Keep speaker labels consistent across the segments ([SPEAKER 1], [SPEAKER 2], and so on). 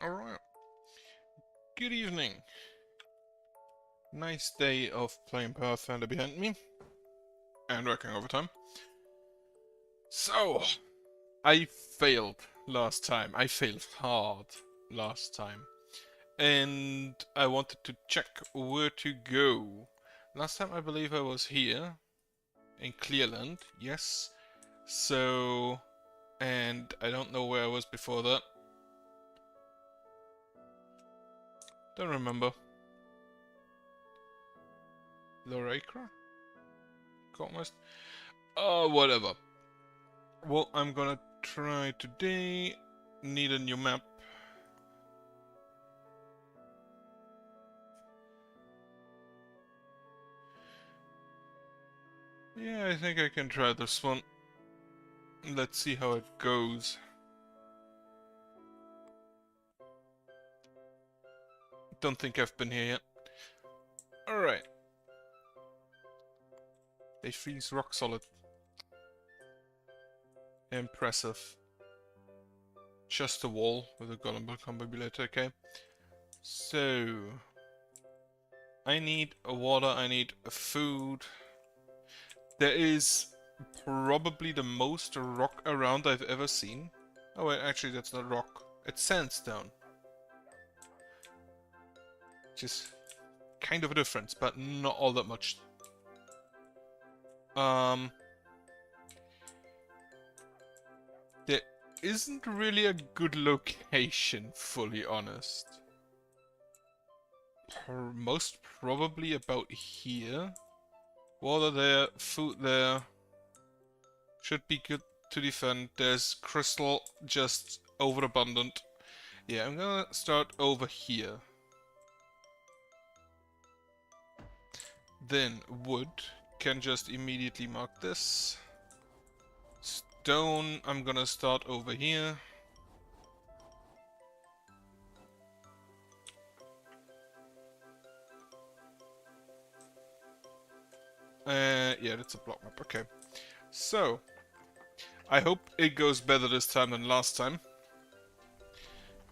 [SPEAKER 1] Alright. Good evening. Nice day of playing Pathfinder behind me. And working overtime. So, I failed last time. I failed hard last time. And I wanted to check where to go. Last time I believe I was here. In Clearland, yes. So, and I don't know where I was before that. Don't remember. Loracra? Almost. Oh, whatever. Well, I'm gonna try today. Need a new map. Yeah, I think I can try this one. Let's see how it goes. Don't think I've been here yet. Alright. They freeze rock solid. Impressive. Just a wall with a golem combinator, okay. So... I need a water, I need a food. There is probably the most rock around I've ever seen. Oh wait, actually that's not rock. It's sandstone. Which is kind of a difference, but not all that much. There isn't really a good location, fully honest. Most probably about here. Water there, food there. Should be good to defend. There's crystal just overabundant. Yeah, I'm gonna start over here. Then wood can just immediately mark this. Stone, I'm gonna start over here. Yeah, that's a block map, okay. So, I hope it goes better this time than last time.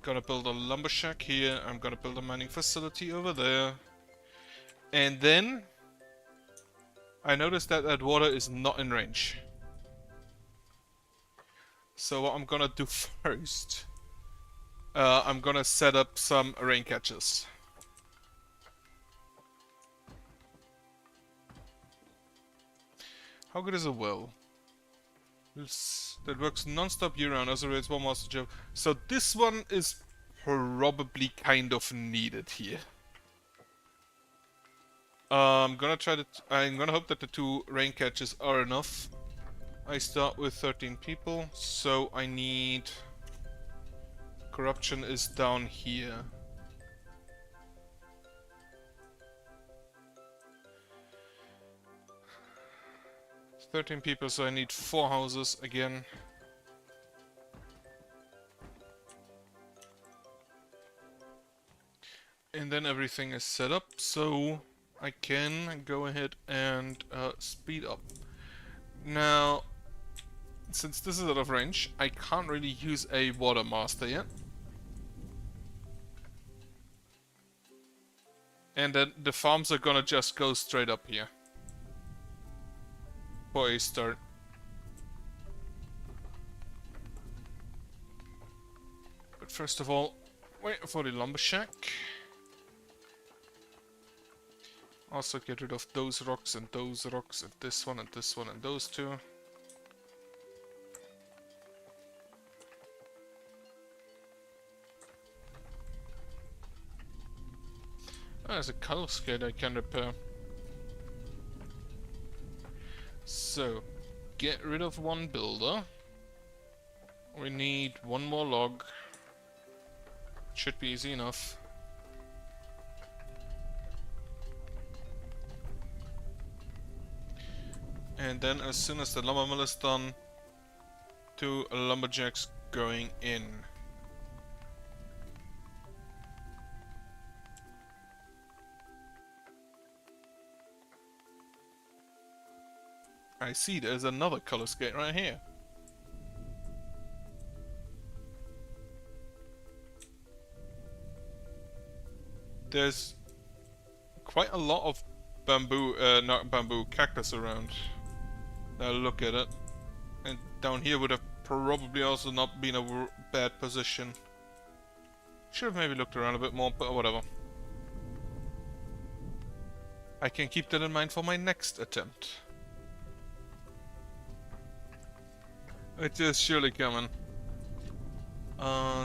[SPEAKER 1] Gonna build a lumber shack here, I'm gonna build a mining facility over there. And then, I noticed that that water is not in range. So what I'm gonna do first, I'm gonna set up some rain catchers. How good is a well? That works non-stop year-round, also rates one master job. So this one is probably kind of needed here. I'm gonna hope that the 2 rain catches are enough. I start with 13 people, so I need... Corruption is down here. It's 13 people, so I need 4 houses again. And then everything is set up, so I can go ahead and speed up. Now, since this is out of range, I can't really use a water master yet. And then the farms are gonna just go straight up here. For a start. But first of all, wait for the lumber shack. Also get rid of those rocks and this one and this one and those 2. Oh, there's a color skate I can repair. So, get rid of 1 builder. We need 1 more log. Should be easy enough. And then as soon as the lumber mill is done, 2 lumberjacks going in. I see, there's another color skate right here. There's quite a lot of bamboo, not bamboo, cactus around. Now look at it. And down here would have probably also not been a bad position. Should have maybe looked around a bit more, but whatever. I can keep that in mind for my next attempt. It is surely coming.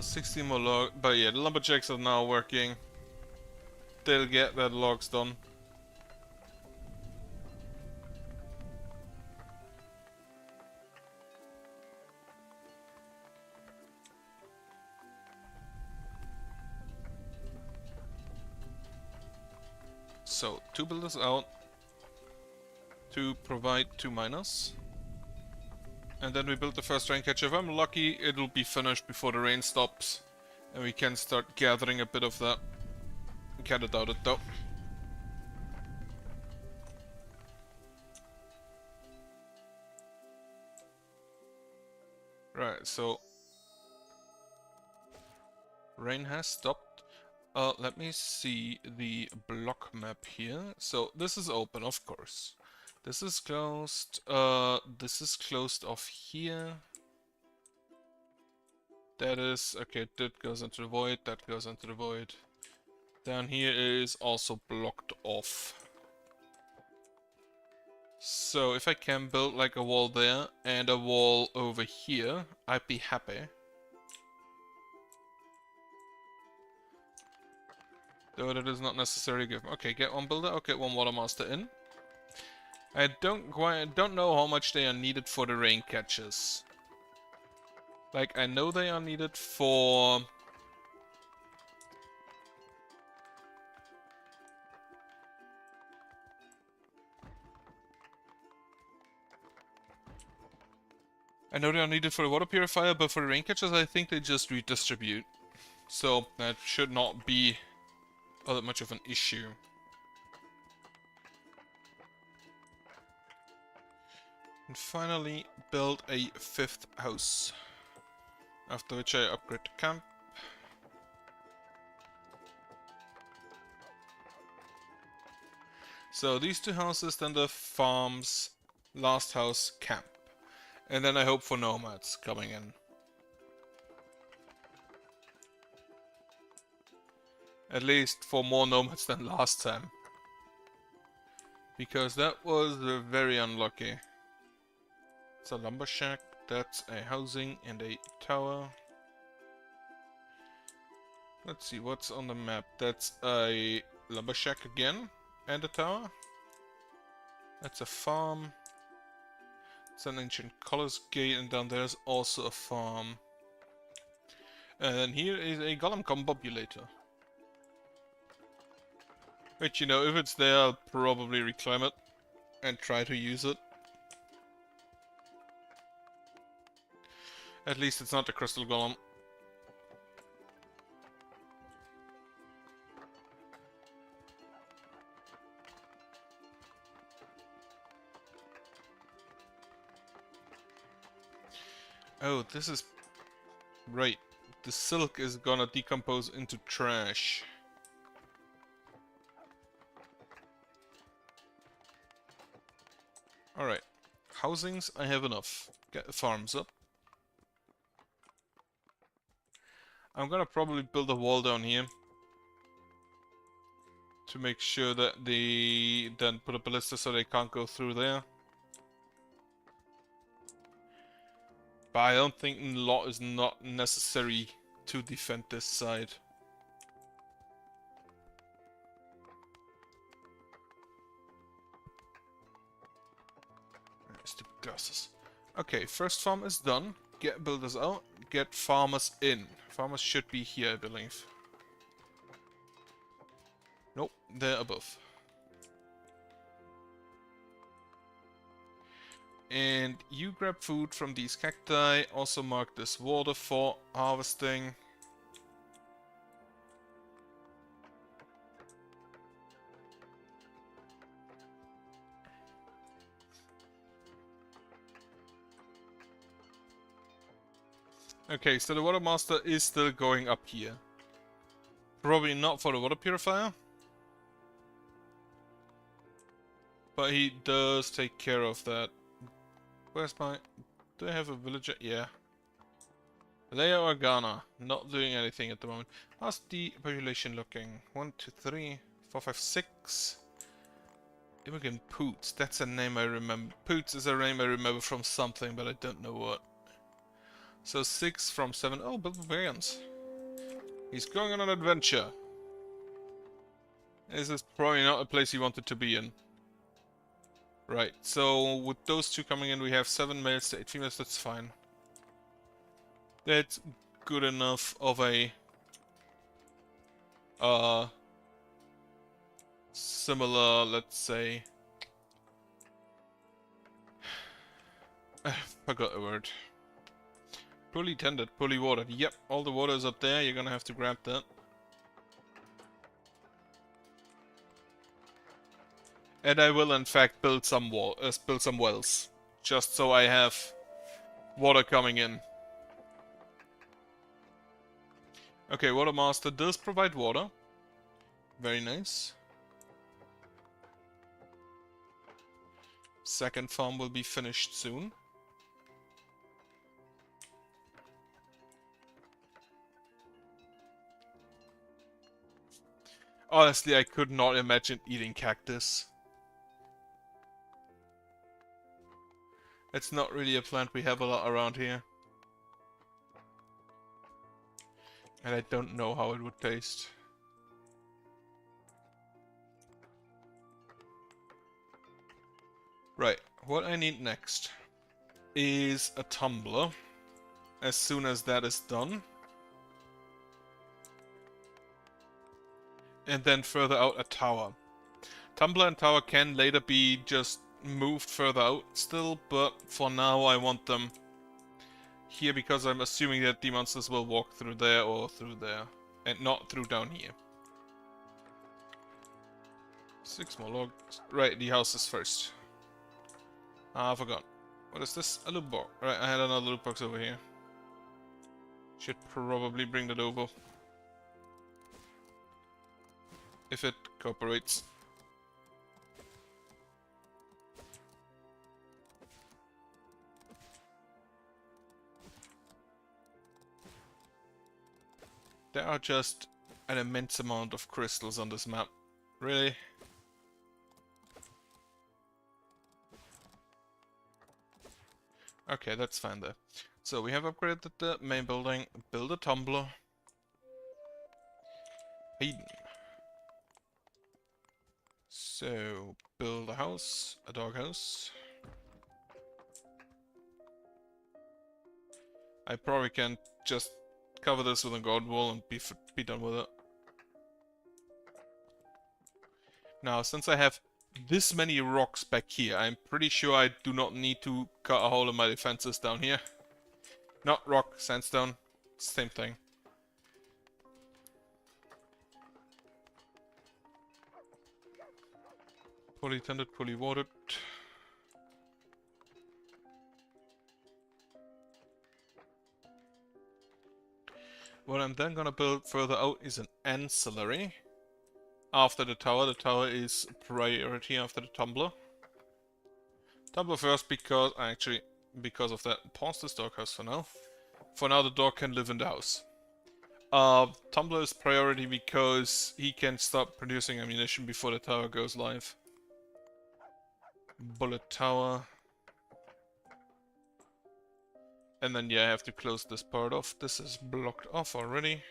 [SPEAKER 1] 16 more log, but yeah, the lumberjacks are now working. They'll get that logs done. So, 2 builders out to provide 2 miners. And then we build the first rain catcher. If I'm lucky, it'll be finished before the rain stops. And we can start gathering a bit of that. Kinda doubt it though. Right, so rain has stopped. Let me see the block map here. So this is open, of course. This is closed. This is closed off here. That is okay. That goes into the void. That goes into the void. Down here is also blocked off. So if I can build like a wall there and a wall over here, I'd be happy. Though that is not necessarily given. Okay, get one builder. Okay, one water master in. I don't know how much they are needed for the rain catches. Like I know they are needed for. I know they are needed for the water purifier, but for the rain catchers, I think they just redistribute. So that should not be all that much of an issue. And finally, build a 5th house. After which I upgrade the camp. So these 2 houses, then the farms, last house, camp. And then I hope for nomads coming in. At least for more nomads than last time. Because that was very unlucky. It's a lumber shack, that's a housing and a tower. Let's see what's on the map. That's a lumber shack again and a tower. That's a farm. It's an ancient colors gate, and down there's also a farm. And then here is a golem combobulator. Which, you know, if it's there, I'll probably reclaim it and try to use it. At least it's not the crystal golem. Oh, this is... right. The silk is gonna decompose into trash. Alright. Housings, I have enough. Get the farms up. I'm gonna probably build a wall down here. To make sure that they then put a ballista so they can't go through there. But I don't think a lot is not necessary to defend this side. Stupid glasses. Okay, first farm is done. Get builders out, get farmers in. Farmers should be here, I believe. Nope, they're above. And you grab food from these cacti. Also mark this water for harvesting. Okay, so the water master is still going up here. Probably not for the water purifier. But he does take care of that. Where's my... Do I have a villager? Yeah. Leia Organa, not doing anything at the moment. How's the population looking? 1, 2, 3, 4, 5, 6. Imogen Poots, that's a name I remember. Poots is a name I remember from something, but I don't know what. So 6 from 7. Oh, Barbarians. He's going on an adventure. This is probably not a place he wanted to be in. Right, so with those two coming in, we have 7 males to 8 females, that's fine. That's good enough of a similar, let's say, I forgot a word. Poorly tended, poorly watered. Yep, all the water is up there, you're gonna have to grab that. And I will in fact build some wells, just so I have water coming in. Okay, Water Master does provide water. Very nice. Second farm will be finished soon. Honestly, I could not imagine eating cactus. It's not really a plant we have a lot around here. And I don't know how it would taste. Right, what I need next is a tumbler. As soon as that is done. And then further out a tower. Tumbler and tower can later be just moved further out still, but for now I want them here because I'm assuming that the monsters will walk through there or through there. And not through down here. 6 more logs. Right, the houses first. Ah, I forgot. What is this? A loot box. Right, I had another loot box over here. Should probably bring that over. If it cooperates. There are just an immense amount of crystals on this map. Really? Okay, that's fine there. So we have upgraded the main building. Build a tumbler. Hayden. So, build a house, a doghouse. I probably can just cover this with a guard wall and be done with it. Now, since I have this many rocks back here, I'm pretty sure I do not need to cut a hole in my defenses down here. Not rock, sandstone, same thing. Poorly tended, poorly watered. What I'm then gonna build further out is an ancillary. After the tower is priority after the tumbler. Tumbler first because, because of that, pause this doghouse for now. For now the dog can live in the house. Tumbler is priority because he can start producing ammunition before the tower goes live. Bullet tower. And then yeah, I have to close this part off. This is blocked off already.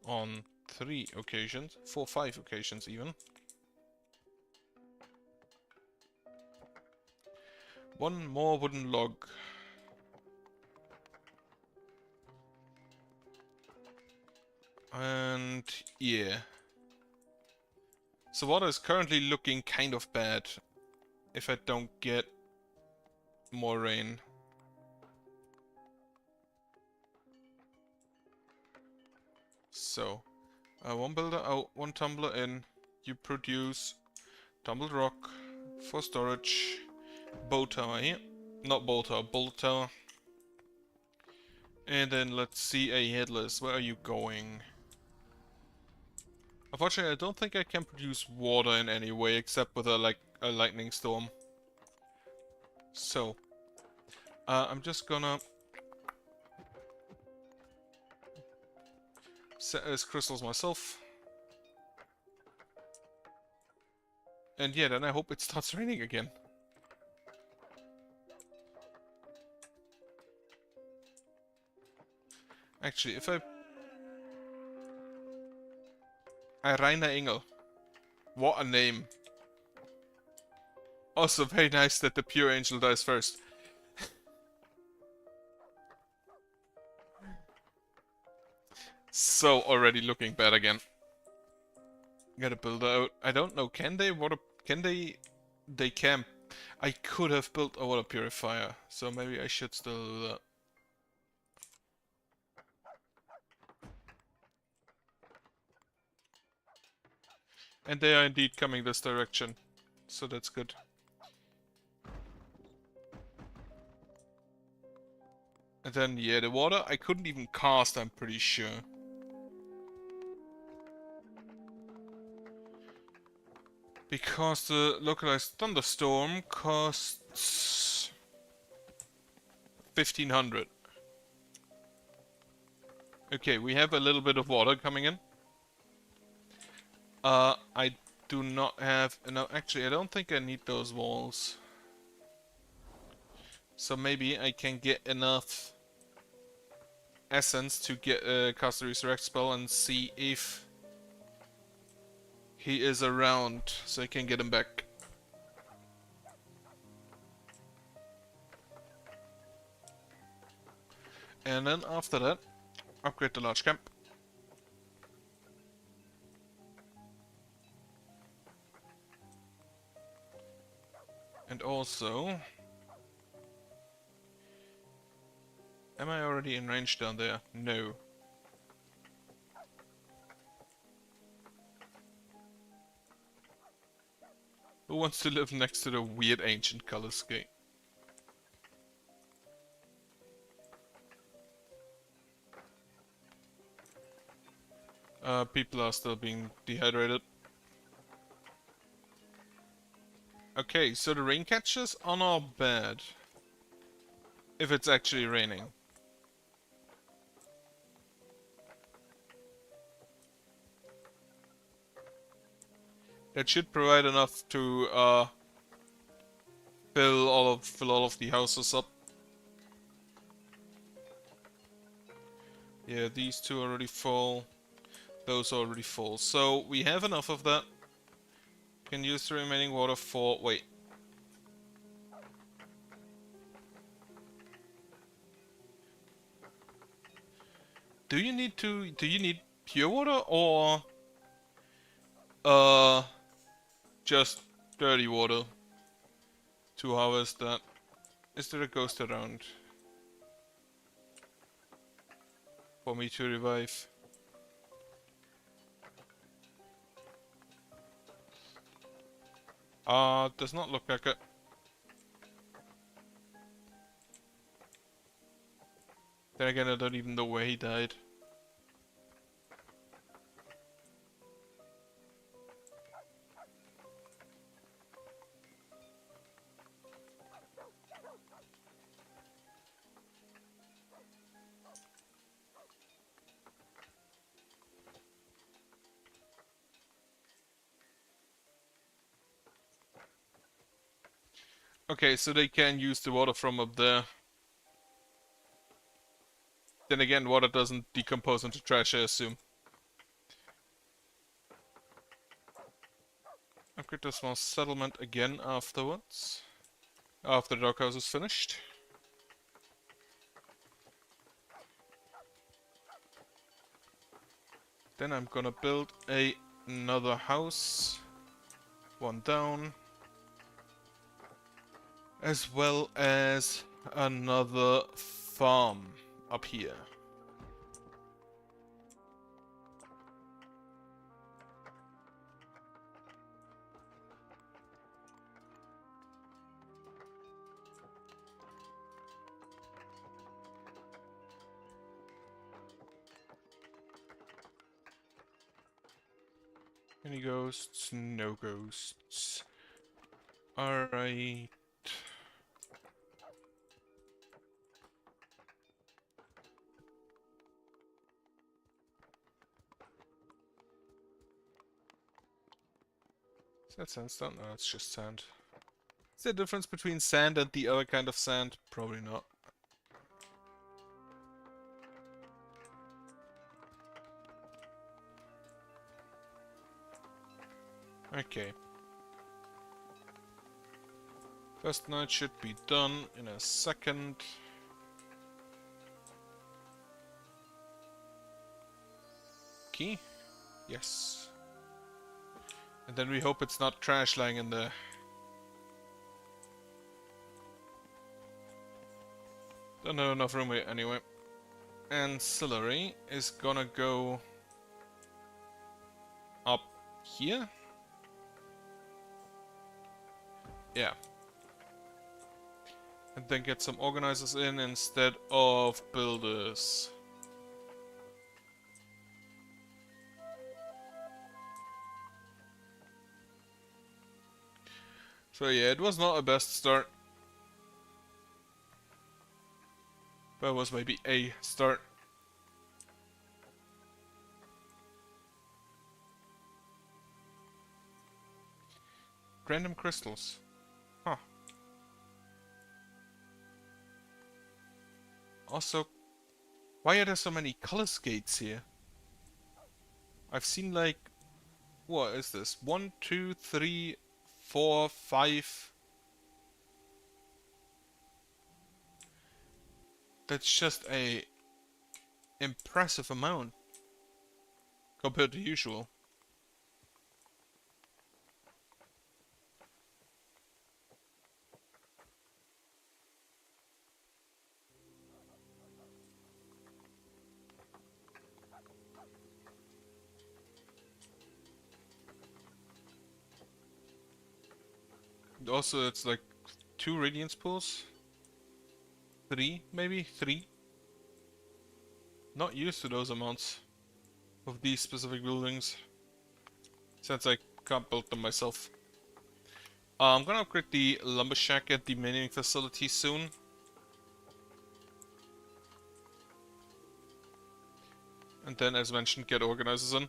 [SPEAKER 1] On 3 occasions. 4, 5 occasions even. One more wooden log. And yeah. So water is currently looking kind of bad if I don't get more rain. So, one builder out, one tumbler in. You produce tumbled rock for storage. Bow tower here. Not bow tower, bolt tower. And then let's see a headless. Where are you going? Unfortunately, I don't think I can produce water in any way except with a lightning storm. So, I'm just gonna set as crystals myself. And yeah, then I hope it starts raining again. Actually, if Rainer Engel. What a name. Also very nice that the pure angel dies first. So already looking bad again. Gotta build out. I don't know, can they They can. I could have built a water purifier, so maybe I should still do that. And they are indeed coming this direction, so that's good. And then, yeah, the water I couldn't even cast, I'm pretty sure. Because the localized thunderstorm costs 1500. Okay, we have a little bit of water coming in. I do not have enough. Actually, I don't think I need those walls. So maybe I can get enough essence to get cast a resurrect spell and see if he is around, so I can get him back. And then after that, upgrade the large camp. And also, am I already in range down there? No. Who wants to live next to the weird ancient colors gate? People are still being dehydrated. Okay, so the rain catches are not bad. If it's actually raining. That should provide enough to fill all of the houses up. Yeah, these two are already full. Those are already full. So we have enough of that. Can use the remaining water for... Wait. Do you need pure water or just dirty water to harvest that? Is there a ghost around for me to revive? Does not look like it. Then again, I don't even know where he died. Okay, so they can use the water from up there. Then again, water doesn't decompose into trash, I assume. Upgrade the small settlement again afterwards. After the doghouse is finished. Then I'm gonna build another house. One down. As well as another farm up here. Any ghosts? No ghosts. Alright. Is that sandstone? No, it's just sand. Is there a difference between sand and the other kind of sand? Probably not. Okay. First night should be done in a second. Key? Yes. And then we hope it's not trash lying in there. Don't have enough room here anyway. Ancillary is gonna go up here. Yeah. And then get some organizers in instead of builders. So yeah, it was not a best start. But it was maybe a start. Random crystals. Huh. Also, why are there so many color skates here? I've seen like... What is this? 1, 2, 3, 4, 5... That's just a impressive amount compared to usual. And also, it's like 2 radiance pools. 3, maybe? 3? Not used to those amounts of these specific buildings, since I can't build them myself. I'm gonna upgrade the lumber shack at the mining facility soon. And then, as mentioned, get organizers in.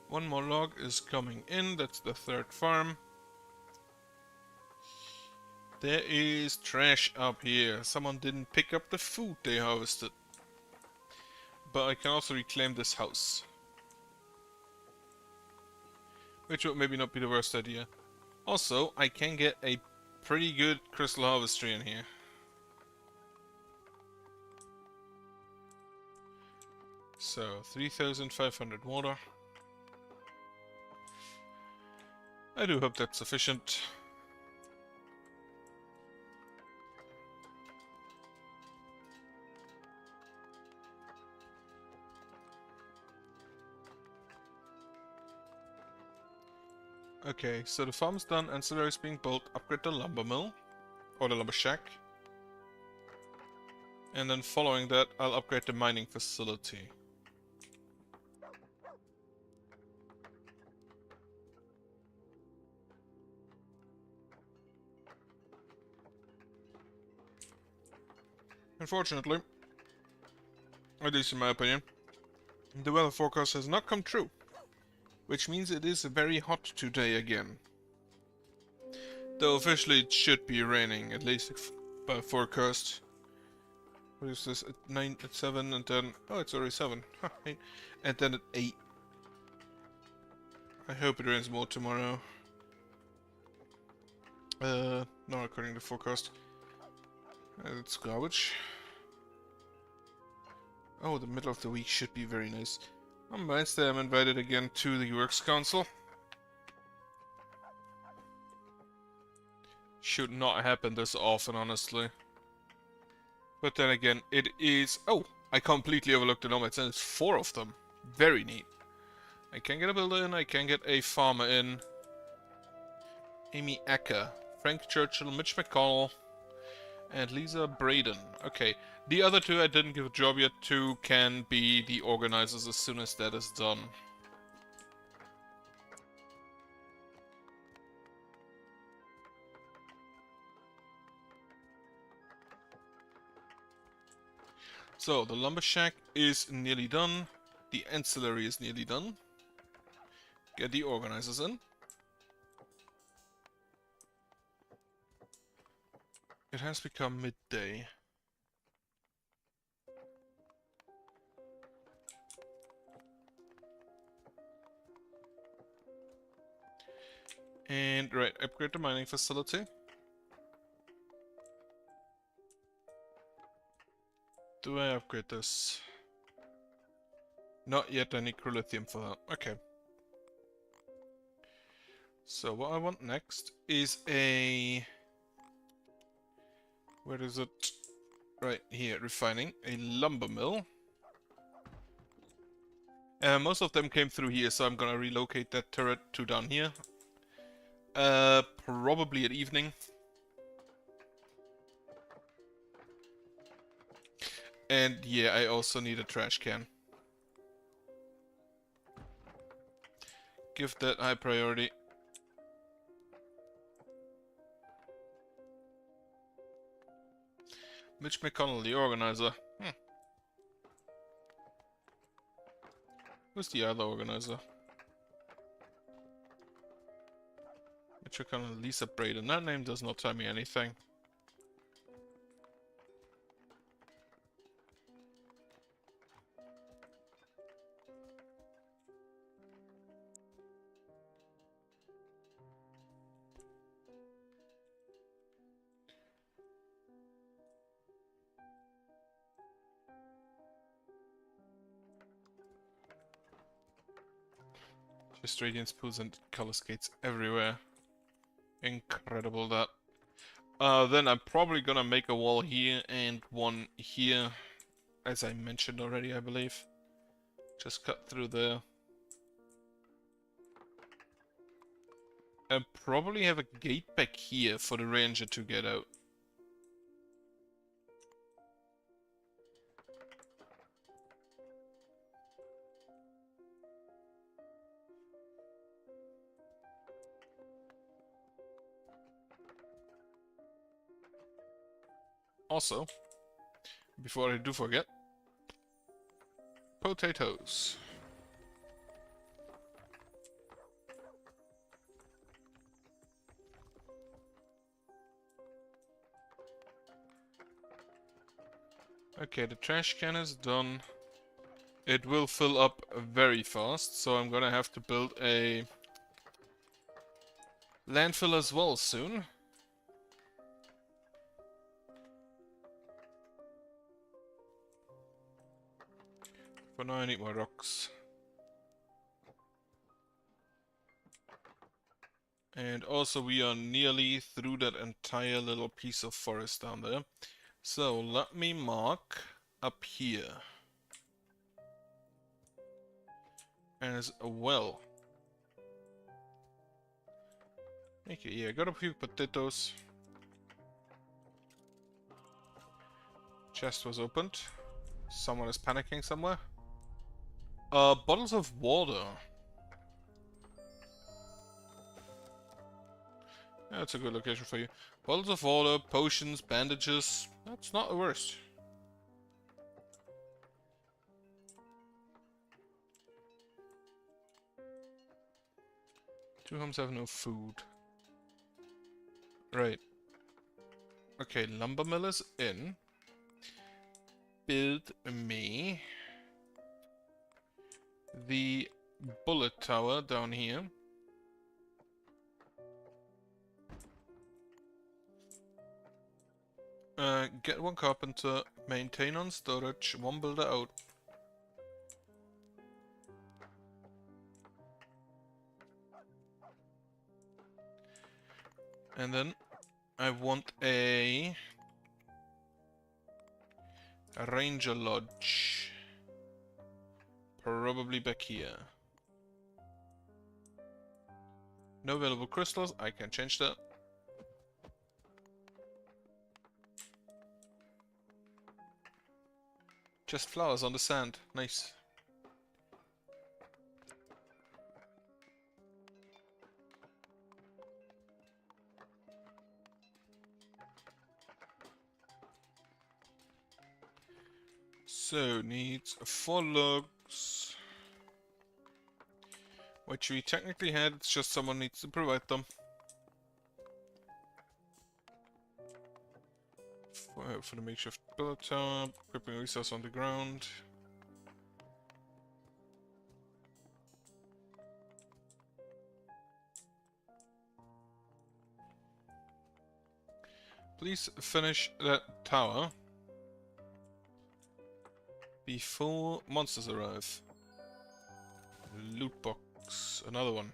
[SPEAKER 1] One more log is coming in, that's the 3rd farm. There is trash up here. Someone didn't pick up the food they harvested. But I can also reclaim this house. Which would maybe not be the worst idea. Also, I can get a pretty good crystal harvestry in here. So, 3,500 water. I do hope that's sufficient. Okay, so the farm's done, ancillary is being built, upgrade the lumber mill, or the lumber shack. And then following that, I'll upgrade the mining facility. Unfortunately, at least in my opinion, the weather forecast has not come true, which means it is very hot today again. Though officially it should be raining, at least by forecast. What is this? At 9, at 7, and then... Oh, it's already 7. And then at 8. I hope it rains more tomorrow. Not according to the forecast. It's garbage. Oh, the middle of the week should be very nice. On Wednesday I'm invited again to the Works Council. Should not happen this often, honestly. But then again, it is... Oh! I completely overlooked the nomads, and it's 4 of them. Very neat. I can get a builder in, I can get a farmer in. Amy Acker. Frank Churchill, Mitch McConnell, and Lisa Braden. Okay, the other two I didn't give a job yet to can be the organizers as soon as that is done. So, the lumber shack is nearly done. The ancillary is nearly done. Get the organizers in. It has become midday. And, right, upgrade the mining facility. Do I upgrade this? Not yet, I need Crolithium for that. Okay. So what I want next is a... Where is it? Right here, refining. A lumber mill. Most of them came through here, so I'm gonna relocate that turret to down here. Probably at evening. And yeah, I also need a trash can. Give that high priority. Mitch McConnell, the organizer. Who's the other organizer? Mitch McConnell, Lisa Braden. That name does not tell me anything. Just radiance pools and color skates everywhere. Incredible that. Then I'm probably gonna make a wall here and one here. As I mentioned already, I believe. Just cut through there. And probably have a gate back here for the ranger to get out. Also, before I do forget, potatoes. Okay, the trash can is done. It will fill up very fast, so I'm gonna have to build a landfill as well soon. For now I need more rocks. And also we are nearly through that entire little piece of forest down there. So let me mark up here. As a well. Okay, yeah, got a few potatoes. Chest was opened. Someone is panicking somewhere. Bottles of water. Yeah, that's a good location for you. Bottles of water, potions, bandages. That's not the worst. Two homes have no food. Right. Okay, lumber mill is in. Build me the bullet tower down here. Get one carpenter, maintain on storage, one builder out. And then I want a ranger lodge. Probably back here. No available crystals, I can change that. Just flowers on the sand. Nice. So, needs 4 logs. Which we technically had, it's just someone needs to provide them. For the makeshift bullet tower, equipping resource on the ground. Please finish that tower before monsters arrive. Loot box, another one.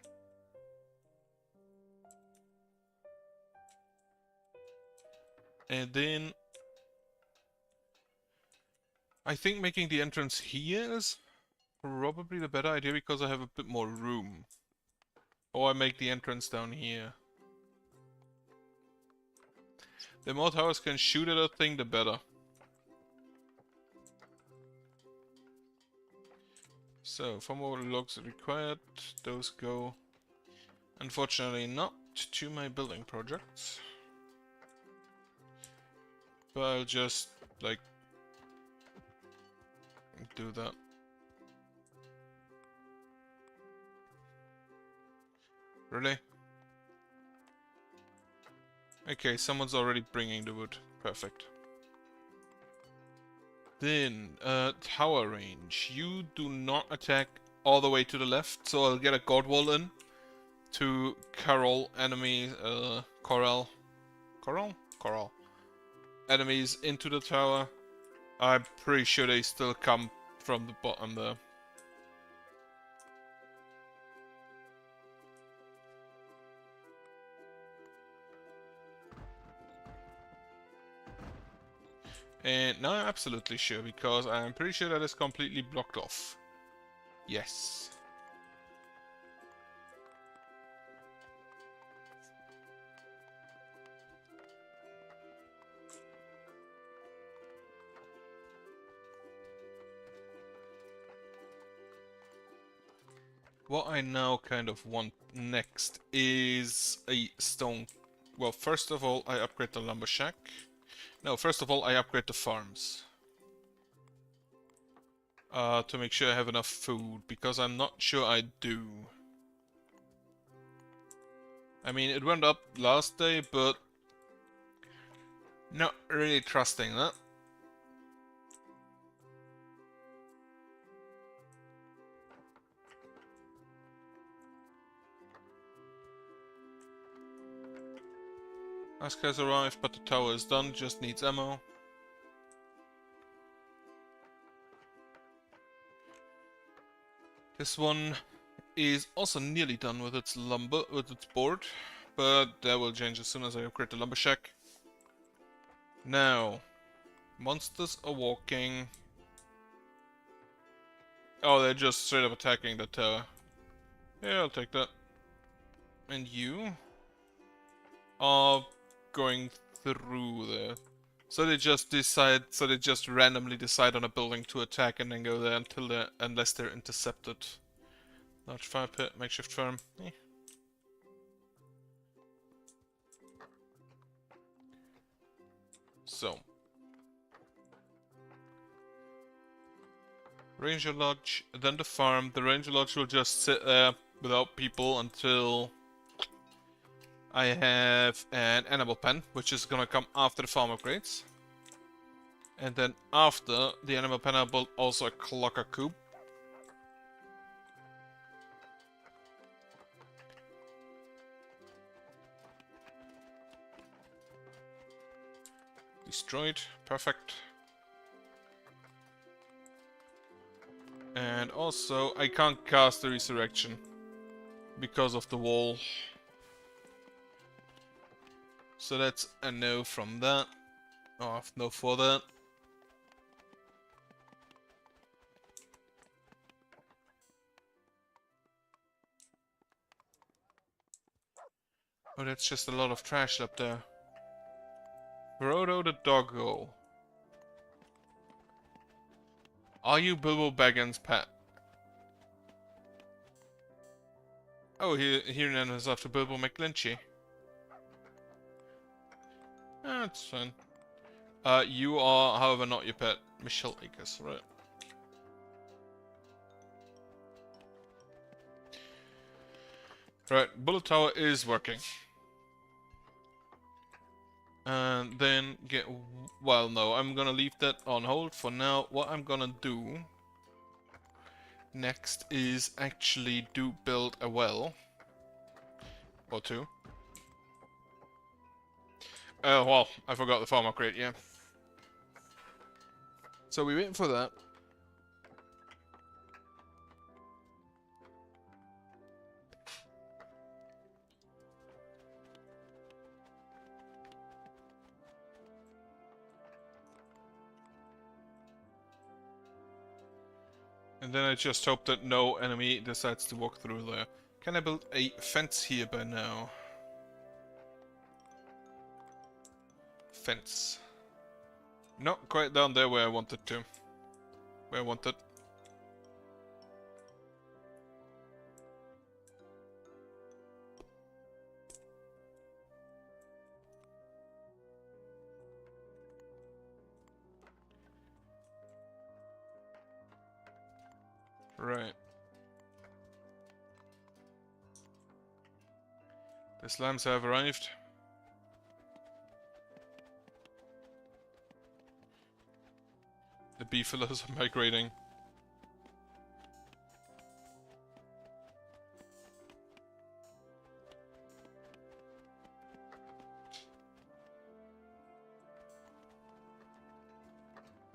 [SPEAKER 1] And then I think making the entrance here is probably the better idea because I have a bit more room. Or I make the entrance down here. The more towers can shoot at a thing, the better. So, 4 more logs required. Those go, unfortunately, not to my building projects. But I'll just, like, do that. Really? Okay, someone's already bringing the wood. Perfect. Then, tower range. You do not attack all the way to the left, so I'll get a guard wall in to corral enemies, corral enemies into the tower. I'm pretty sure they still come from the bottom there. And now I'm absolutely sure, because I'm pretty sure that is completely blocked off. Yes. What I now kind of want next is a stone. Well, first of all, I upgrade the lumber shack. No, first of all, I upgrade the farms. To make sure I have enough food, because I'm not sure I do. I mean, it went up last day, but not really trusting that. Ask has arrived, but the tower is done, just needs ammo. This one is also nearly done with its board, but that will change as soon as I upgrade the lumber shack. Now, monsters are walking. Oh, they're just straight up attacking the tower. Yeah, I'll take that. And you are going through there. So they just randomly decide on a building to attack and then go there unless they're intercepted. Large fire pit, makeshift farm. Eh. So. Ranger Lodge, then the farm. The Ranger Lodge will just sit there without people until I have an animal pen, which is gonna come after the farm upgrades. And then after the animal pen, I'll build also a clocker coop. Destroyed. Perfect. And also, I can't cast the Resurrection because of the wall. So that's a no from that. Oh, no for that. Oh, that's just a lot of trash up there. Frodo the doggo. Are you Bilbo Baggins' pet? Oh, he named us after Bilbo McGlinchey. That's fine. You are, however, not your pet. Michelle Akers, right? Right, Bullet Tower is working. And then get... Well, no, I'm gonna leave that on hold for now. What I'm gonna do next is actually build a well. Or two. Well, I forgot the farm upgrade, yeah. So we're waiting for that. And then I just hope that no enemy decides to walk through there. Can I build a fence here by now? Fence. Not quite down there where I wanted to. Where I wanted. Right. The slimes have arrived. The beefaloes are migrating.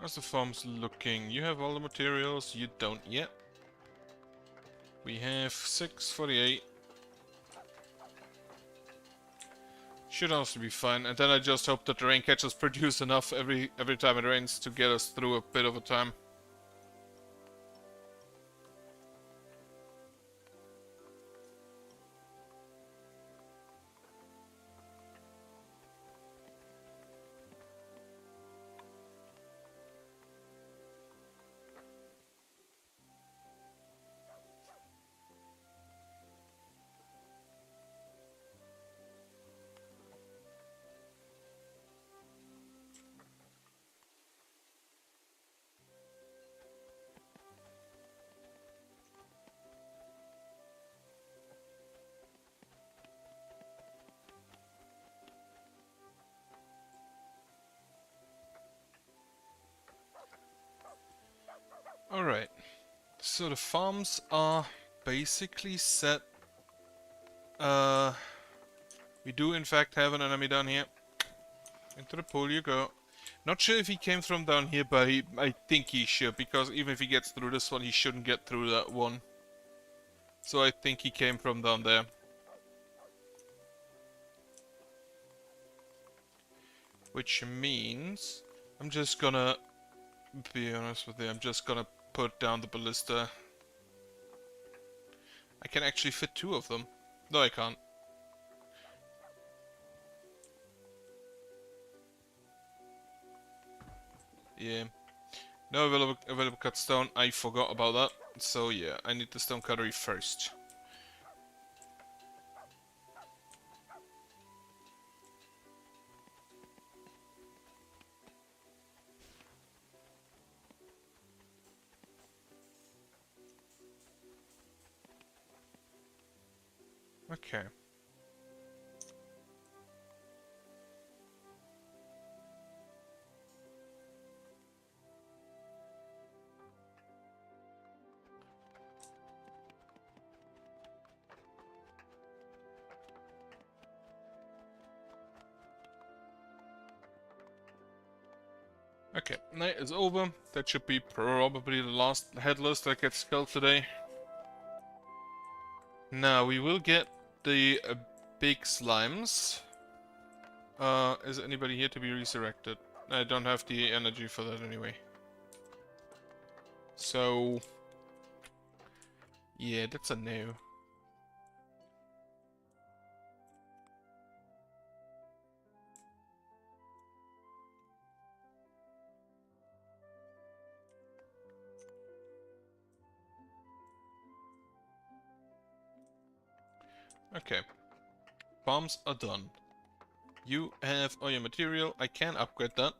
[SPEAKER 1] How's the farm's looking? You have all the materials, you don't yet. We have 648. Should also be fine, and then I just hope that the rain catchers produce enough every time it rains to get us through a bit of a time. Alright, so the farms are basically set. We do in fact have an enemy down here. Into the pool you go. Not sure if he came from down here, but I think he should, because even if he gets through this one, he shouldn't get through that one. So I think he came from down there. Which means I'm just gonna be honest with you, I'm just gonna put down the ballista. I can actually fit two of them. No, I can't. Yeah. No available cut stone. I forgot about that. So yeah, I need the stone cutlery first. Okay. Okay, night is over. That should be probably the last headless that gets killed today. Now, we will get the big slimes. Is anybody here to be resurrected? I don't have the energy for that anyway. So... yeah, that's a no. Okay. Bombs are done. You have all your material. I can upgrade that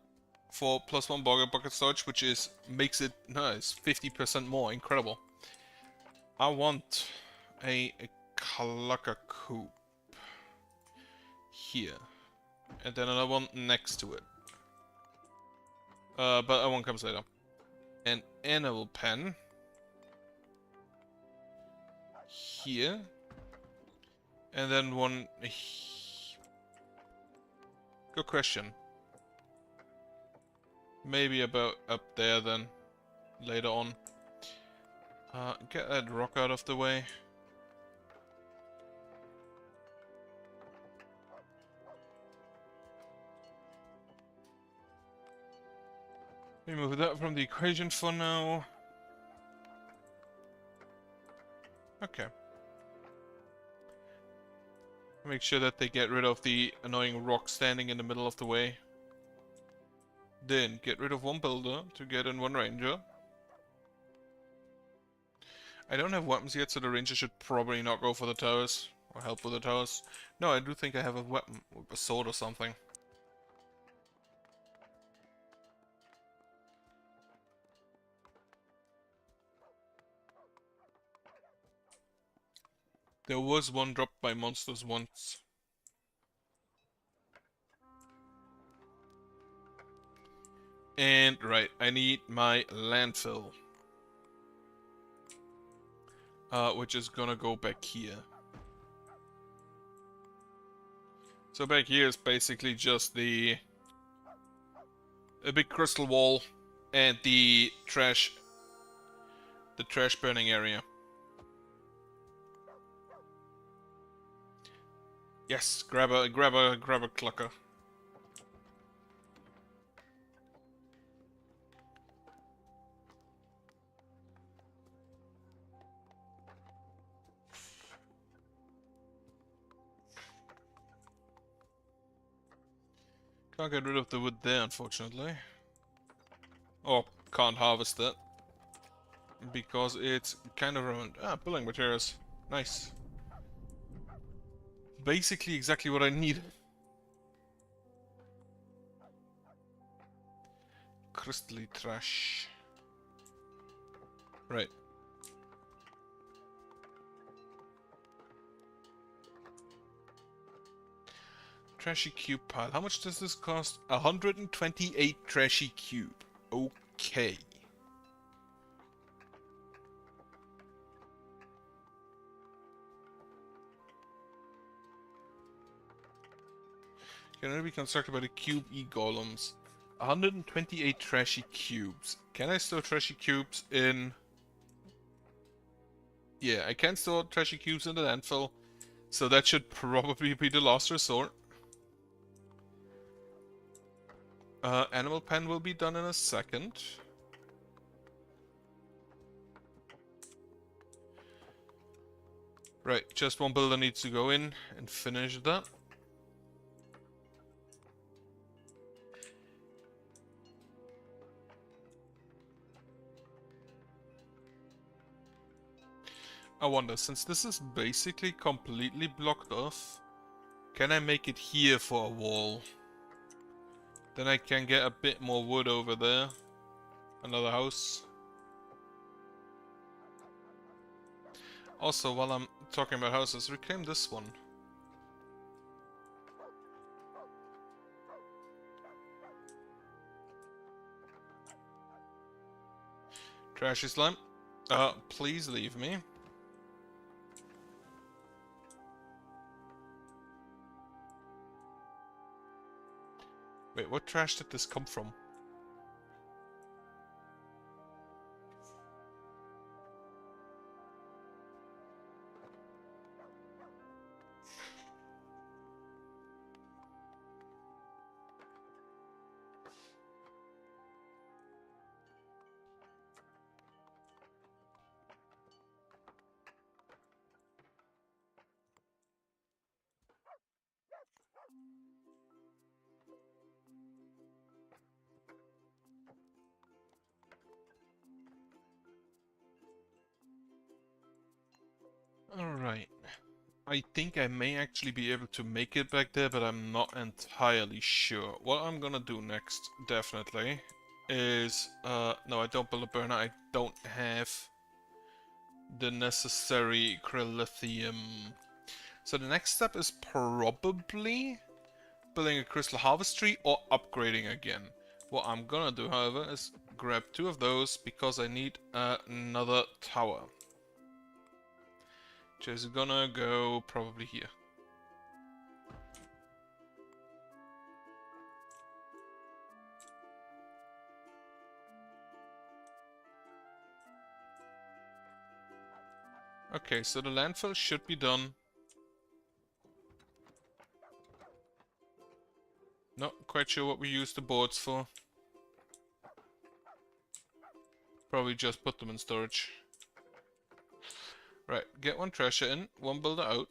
[SPEAKER 1] for +1 bucket storage, which is makes it nice 50% more. Incredible. I want a Clucker coop here, and then another one next to it. But that one comes later. An animal pen here, and then one. Good question. Maybe about up there then, later on. Get that rock out of the way. Remove that from the equation for now. Okay. Make sure that they get rid of the annoying rock standing in the middle of the way. Then get rid of one builder to get in one ranger. I don't have weapons yet, so the ranger should probably not go for the towers. Or help with the towers. No, I do think I have a weapon. A sword or something. There was one dropped by monsters once. And right, I need my landfill. Which is gonna go back here. So back here is basically just a big crystal wall and the trash burning area. Yes, grab a clucker. Can't get rid of the wood there, unfortunately. Or can't harvest it. Because it's kind of ruined. Ah, building materials. Nice. Basically exactly what I need. Crystally trash. Right. Trashy cube pile. How much does this cost? 128 trashy cube. Okay. Can only be constructed by the cube e-golems. 128 trashy cubes. Can I store trashy cubes in... Yeah, I can store trashy cubes in the landfill. So that should probably be the last resort. Animal pen will be done in a second. Right, just one builder needs to go in and finish that. I wonder, since this is basically completely blocked off, can I make it here for a wall? Then I can get a bit more wood over there. Another house. Also, while I'm talking about houses, reclaim this one. Trashy slime. Please leave me. Wait, what trash did this come from? I think I may actually be able to make it back there, but I'm not entirely sure. What I'm gonna do next, definitely, is... no, I don't build a burner. I don't have the necessary lithium. So the next step is probably building a crystal harvest tree or upgrading again. What I'm gonna do, however, is grab 2 of those because I need another tower. Which is gonna go probably here. Okay, so the landfill should be done. Not quite sure what we use the boards for. Probably just put them in storage. Right, get 1 treasure in, 1 builder out.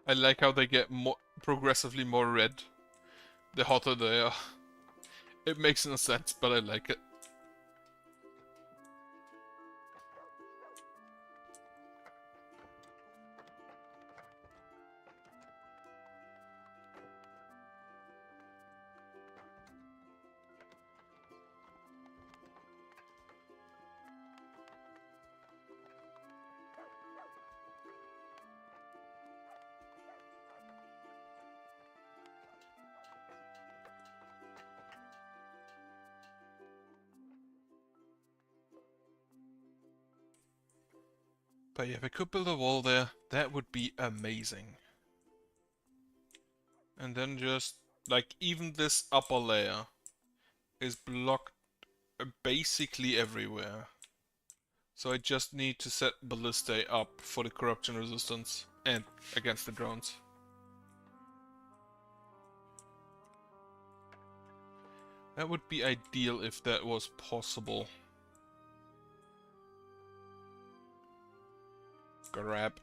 [SPEAKER 1] I like how they get progressively more red the hotter they are. It makes no sense, but I like it. But yeah, if I could build a wall there, that would be amazing. And then just, like, even this upper layer is blocked basically everywhere. So I just need to set Ballistae up for the corruption resistance and against the drones. That would be ideal if that was possible. Grab.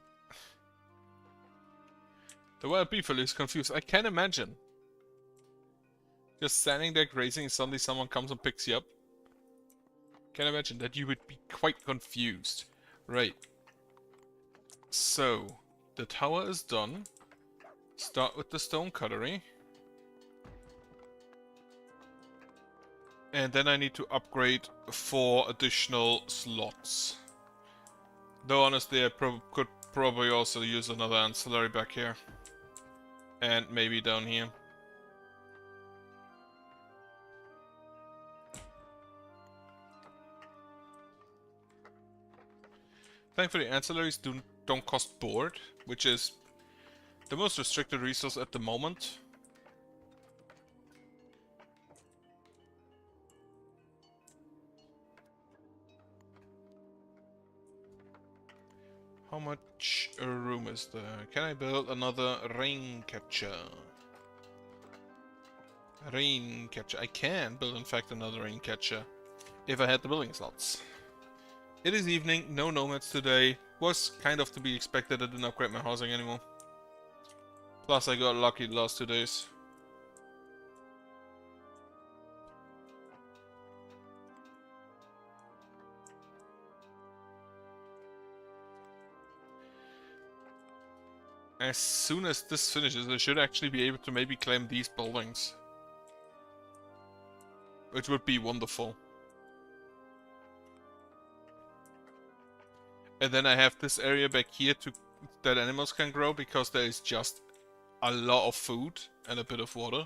[SPEAKER 1] The wild beetle is confused. I can imagine. Just standing there grazing and suddenly someone comes and picks you up. Can imagine that you would be quite confused. Right. So, the tower is done. Start with the stone cutlery. And then I need to upgrade 4 additional slots. Though honestly, I could probably also use another ancillary back here. And maybe down here. Thankfully, ancillaries don't cost board, which is the most restricted resource at the moment. How much room is there? Can I build another rain catcher? Rain catcher. I can build, in fact, another rain catcher if I had the building slots. It is evening, no nomads today. Was kind of to be expected. I didn't upgrade my housing anymore. Plus, I got lucky the last 2 days. As soon as this finishes, I should actually be able to maybe claim these buildings. Which would be wonderful. And then I have this area back here that animals can grow, because there is just a lot of food and a bit of water.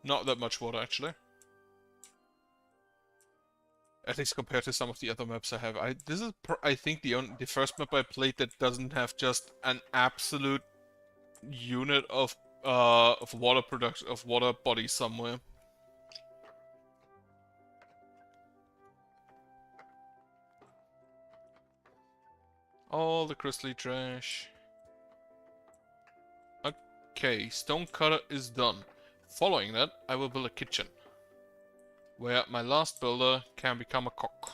[SPEAKER 1] Not that much water, actually. At least compared to some of the other maps I have. This is, I think, the first map I played that doesn't have just an absolute unit of water production, of water bodies somewhere. All the crystally trash. Okay, stone cutter is done. Following that, I will build a kitchen, where my last builder can become a cook.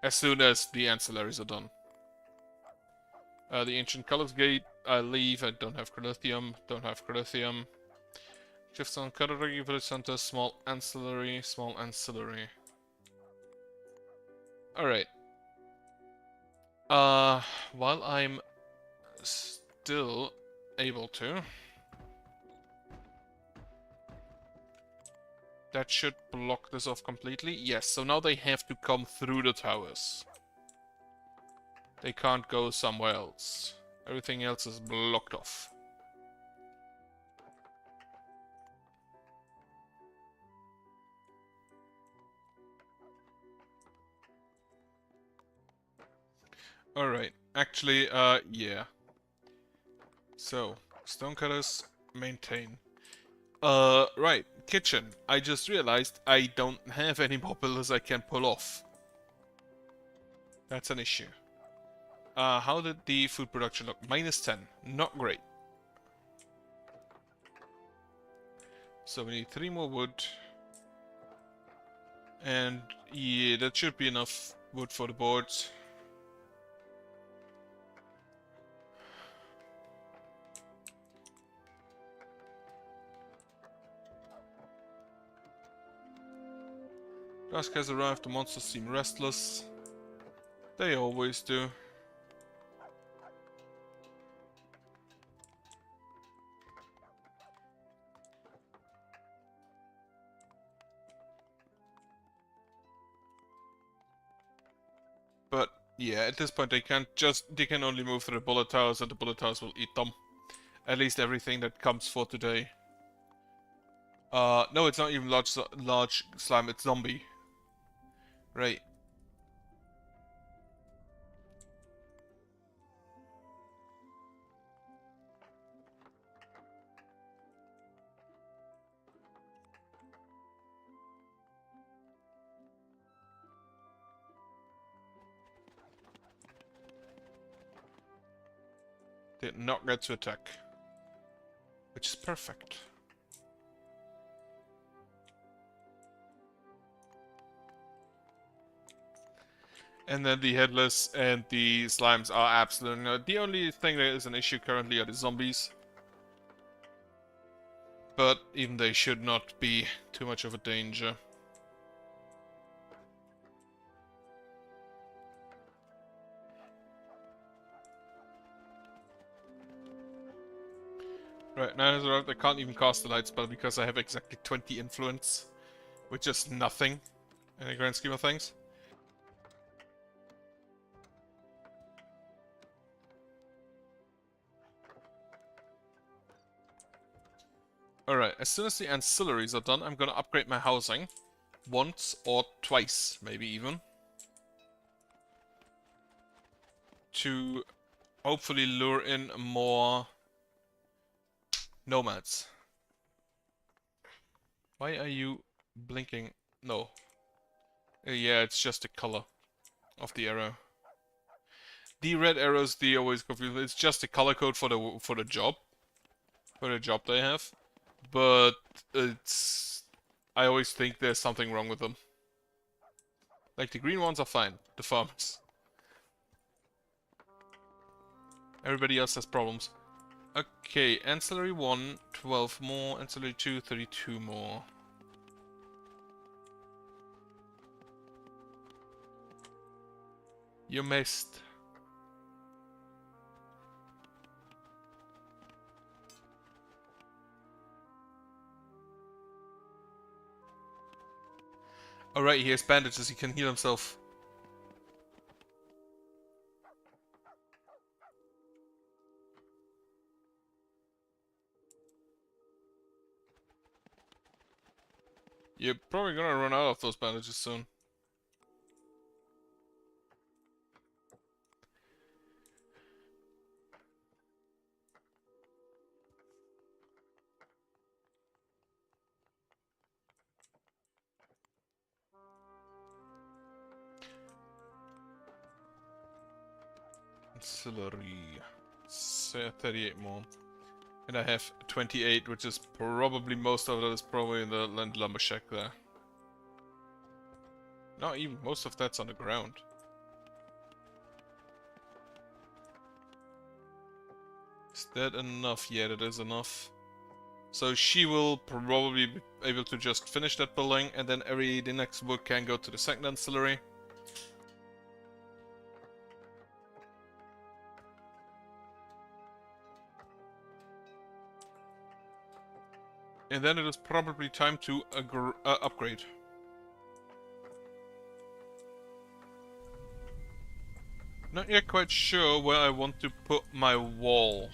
[SPEAKER 1] as soon as the ancillaries are done. The Ancient Colors Gate, I leave. I don't have Crithium. Don't have Crithium. Shiftstone Cutlery, Village Center, small ancillary, small ancillary. Alright. While I'm still able to, that should block this off completely. Yes, so now they have to come through the towers. They can't go somewhere else. Everything else is blocked off. Alright, actually, yeah. So, stonecutters, maintain. Right, kitchen. I just realized I don't have any more pillars I can pull off. That's an issue. How did the food production look? -10. Not great. So we need 3 more wood. And yeah, that should be enough wood for the boards. Dusk has arrived, the monsters seem restless. They always do. But yeah, at this point they can only move through the bullet towers and the bullet towers will eat them. At least everything that comes for today. No, it's not even large slime, it's zombie. Right. Did not get to attack. Which is perfect. And then the headless and the slimes are absolutely not. The only thing that is an issue currently are the zombies. But even they should not be too much of a danger. Right, now I can't even cast the light spell because I have exactly 20 influence. Which is nothing in the grand scheme of things. Alright, as soon as the ancillaries are done, I'm gonna upgrade my housing. Once or twice, maybe even. To hopefully lure in more nomads. Why are you blinking? No. Yeah, it's just the color of the arrow. The red arrows, they always confuse. It's just the color code for the job. For the job they have. But it's... I always think there's something wrong with them. Like, the green ones are fine. The farmers. Everybody else has problems. Okay, ancillary 1, 12 more. Ancillary 2, 32 more. You missed. Alright, he has bandages, he can heal himself. You're probably gonna run out of those bandages soon. Ancillary. 38 more. And I have 28, which is probably most of that is probably in the land lumber shack there. Not even, most of that's on the ground. Is that enough? Yeah, that is enough. So she will probably be able to just finish that building, and then the next wood can go to the second ancillary. And then it is probably time to upgrade. Not yet quite sure where I want to put my wall.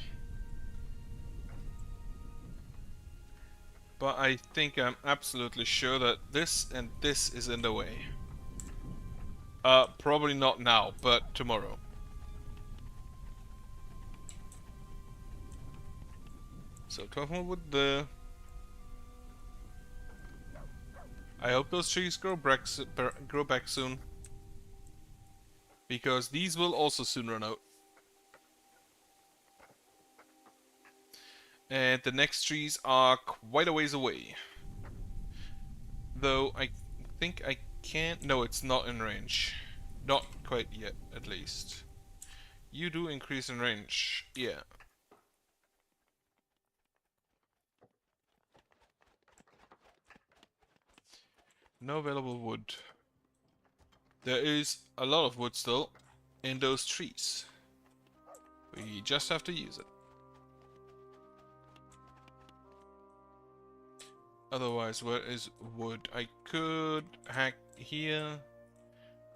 [SPEAKER 1] But I think I'm absolutely sure that this and this is in the way. Probably not now, but tomorrow. So 12 more wood there. I hope those trees grow back soon. Because these will also soon run out. And the next trees are quite a ways away. Though I think I can't... No, it's not in range. Not quite yet, at least. You do increase in range. Yeah. No available wood. There is a lot of wood still in those trees. We just have to use it. Otherwise, where is wood? I could hack here,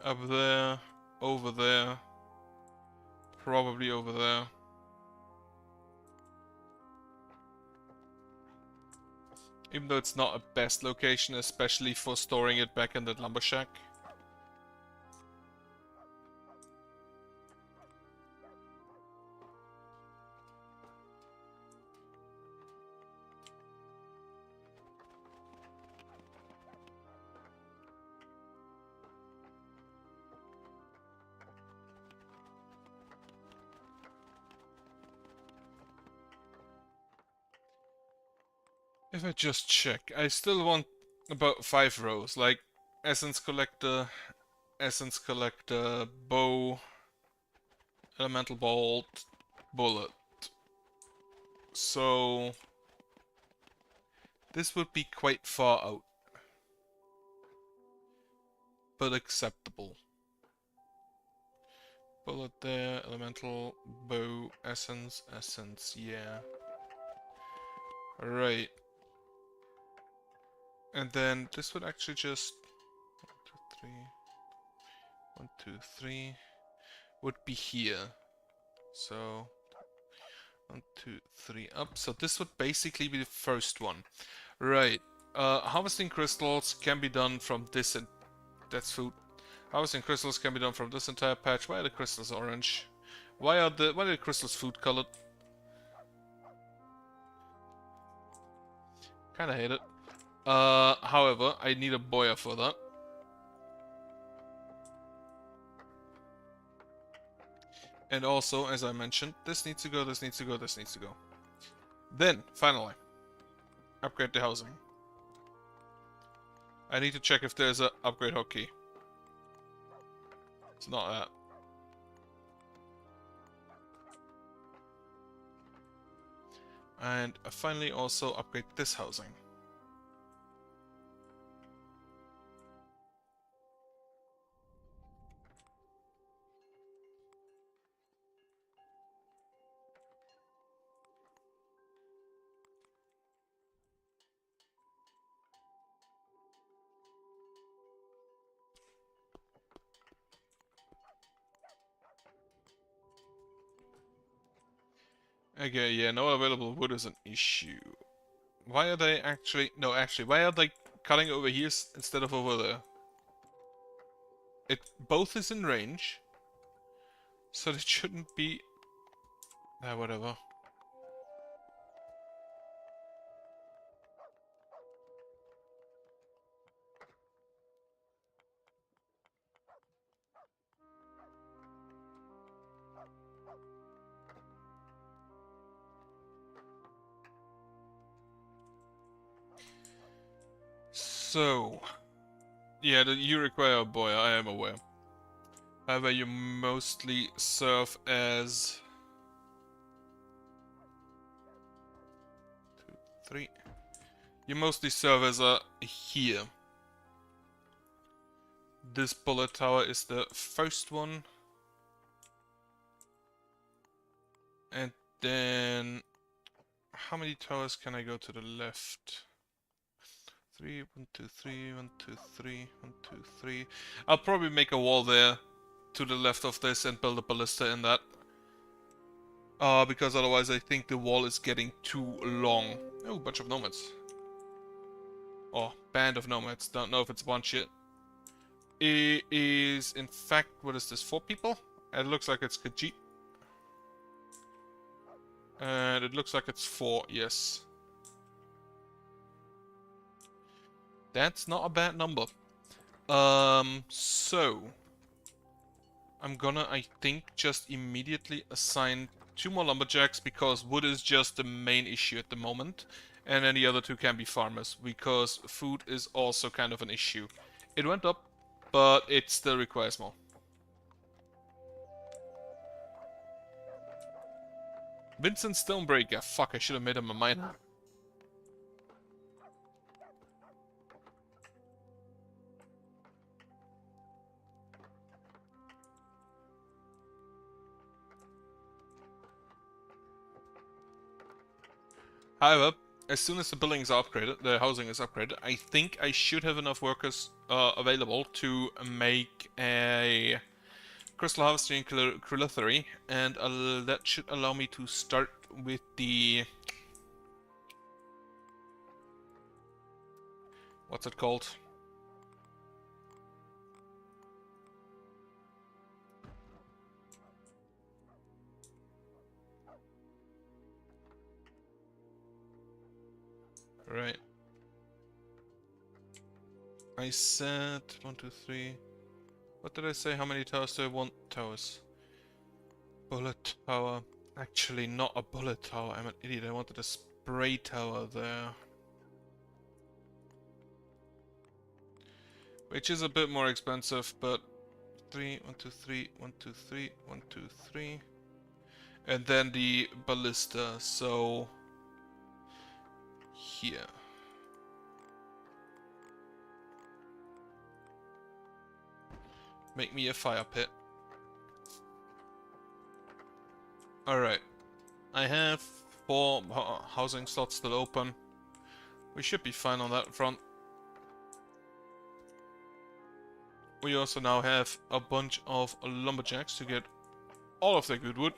[SPEAKER 1] up there, over there, probably over there. Even though it's not a best location, especially for storing it back in that lumber shack. If I just check, I still want about 5 rows, like essence collector, bow, elemental bolt, bullet. So this would be quite far out, but acceptable. Bullet there, elemental, bow, essence, yeah. Right. And then this would actually just 1, 2, 3 would be here. So 1, 2, 3 up. So this would basically be the first one. Right. Harvesting crystals can be done from this, and that's food. Harvesting crystals can be done from this entire patch. Why are the crystals orange? Why are the crystals food colored? Kinda hate it. However, I need a boya for that. And also, as I mentioned, this needs to go, this needs to go, this needs to go. Then, finally, upgrade the housing. I need to check if there's a upgrade hotkey. It's not that. And finally also upgrade this housing. Okay, yeah, no available wood is an issue. Why are they actually... No, actually, why are they cutting over here instead of over there? It both is in range, so it shouldn't be... whatever. So... Yeah, you require a boy, I am aware. However, you mostly serve as 3. You mostly serve as a here. This bullet tower is the first one. And then... how many towers can I go to the left? 3, 1, 2, 3, 1, 2, 3, 1, 2, 3. I'll probably make a wall there to the left of this and build a ballista in that. Because otherwise I think the wall is getting too long. Oh, bunch of nomads. Oh, band of nomads. Don't know if it's a bunch yet. It is, in fact, what is this, 4 people? It looks like it's Khajiit. And it looks like it's 4, yes. That's not a bad number. So... I'm gonna, I think, just immediately assign 2 more lumberjacks, because wood is just the main issue at the moment. And then the other 2 can be farmers, because food is also kind of an issue. It went up, but it still requires more. Vincent Stonebreaker. Fuck, I should have made him a miner. However, as soon as the building is upgraded, the housing is upgraded, I think I should have enough workers available to make a crystal harvesting crylithary, and that should allow me to start with the... what's it called? Right. I said 1, 2, 3. What did I say? How many towers do I want? Towers. Bullet tower. Actually, not a bullet tower. I'm an idiot. I wanted a spray tower there. Which is a bit more expensive, but 3, 1, 2, 3, 1, 2, 3, 1, 2, 3. And then the ballista, so here. Make me a fire pit. Alright. I have 4 housing slots still open. We should be fine on that front. We also now have a bunch of lumberjacks to get all of their good wood.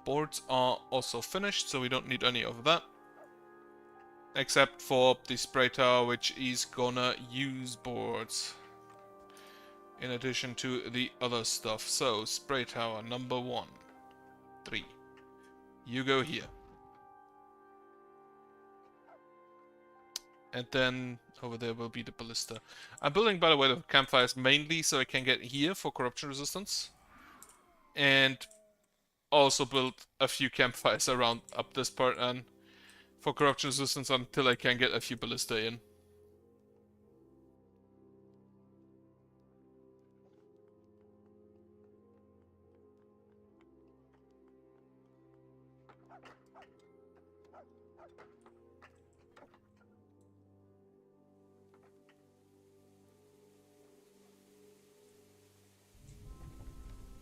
[SPEAKER 1] Boards are also finished, so we don't need any of that. Except for the spray tower, which is gonna use boards. In addition to the other stuff. So, spray tower number 1. 3. You go here. And then over there will be the ballista. I'm building, by the way, the campfires mainly so I can get here for corruption resistance. And also build a few campfires around up this part and for corruption resistance until I can get a few ballista in.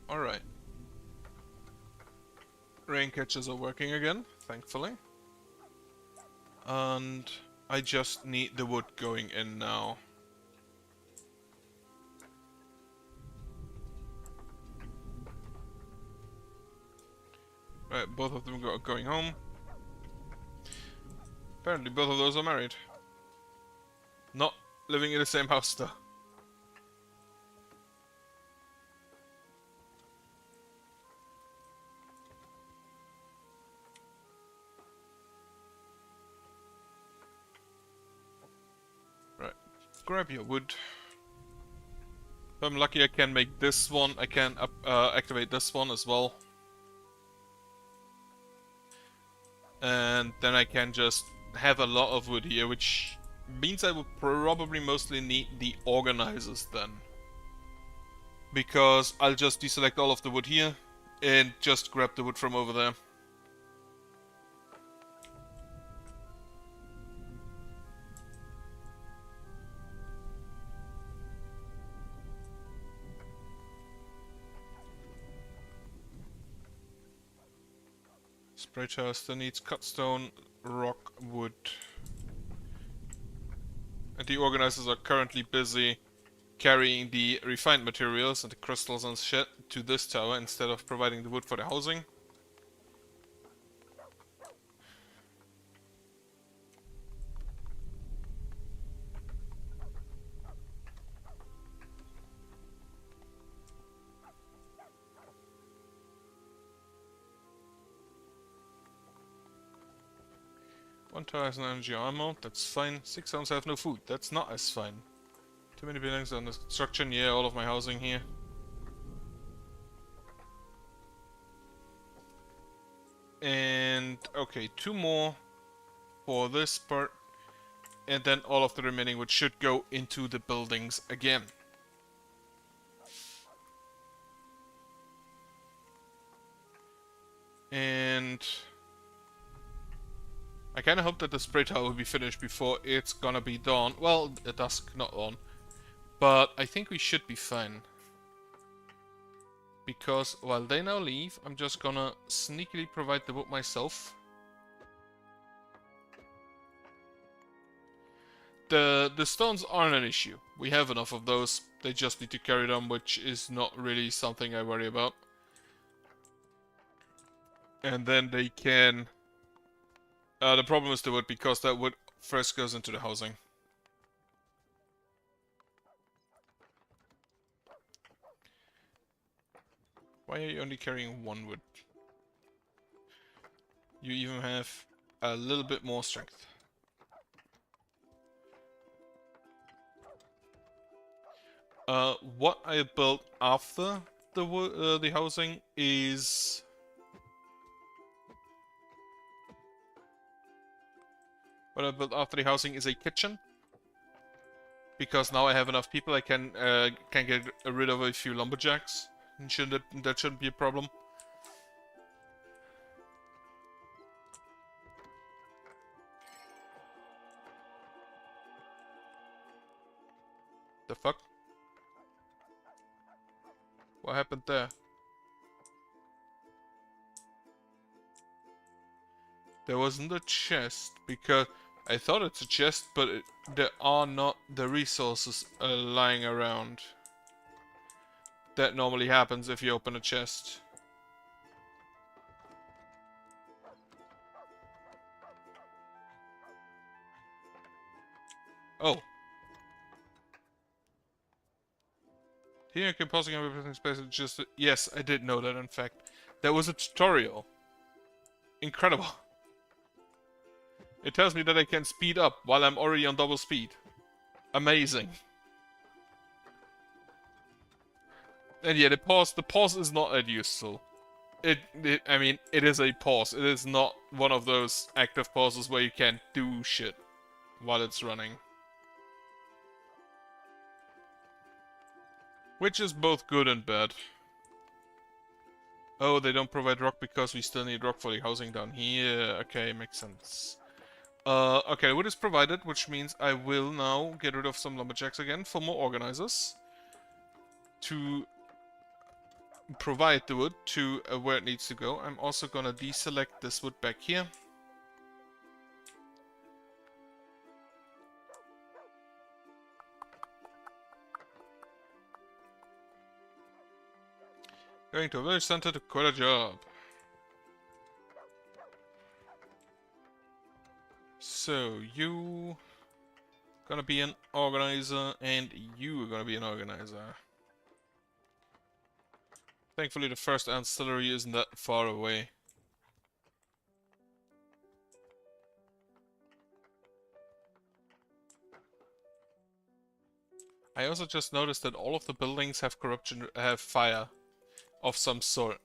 [SPEAKER 1] Alright. Rain catchers are working again, thankfully. And I just need the wood going in now. Right, both of them are going home. Apparently both of those are married. Not living in the same house though. Grab your wood. If I'm lucky, I can make this one. I can activate this one as well. And then I can just have a lot of wood here, which means I will probably mostly need the organizers then. Because I'll just deselect all of the wood here, and just grab the wood from over there. Spray tower still needs cut stone, rock, wood. And the organizers are currently busy carrying the refined materials and the crystals and shit to this tower instead of providing the wood for the housing. One tower has an energy armor, that's fine. 6 homes have no food, that's not as fine. Too many buildings under construction, yeah, all of my housing here. And, okay, 2 more for this part. And then all of the remaining wood should go into the buildings again. And I kinda hope that the spray tower will be finished before it's gonna be dawn. Well, dusk, not dawn. But I think we should be fine. Because while they now leave, I'm just gonna sneakily provide the wood myself. The stones aren't an issue. We have enough of those. They just need to carry them, which is not really something I worry about. And then they can... the problem is the wood, because that wood first goes into the housing. Why are you only carrying 1 wood? You even have a little bit more strength. What I built after the housing is... What I built after the housing is a kitchen. Because now I have enough people, I can get rid of a few lumberjacks. And that shouldn't be a problem. The fuck? What happened there? There wasn't a chest, because I thought it's a chest, but there are not the resources lying around. That normally happens if you open a chest. Oh. Here you can pausing everything space just... Yes, I did know that, in fact. There was a tutorial. Incredible. It tells me that I can speed up while I'm already on double speed. Amazing. And yeah, the pause is not that useful. I mean, it is a pause. It is not one of those active pauses where you can't do shit while it's running. Which is both good and bad. Oh, they don't provide rock because we still need rock for the housing down here. Okay, makes sense. Okay, wood is provided, which means I will now get rid of some lumberjacks again for more organizers. To provide the wood to where it needs to go. I'm also gonna deselect this wood back here. Going to a village center to quit a job. So, you gonna be an organizer, and you are gonna be an organizer. Thankfully, the first ancillary isn't that far away. I also just noticed that all of the buildings have fire of some sort.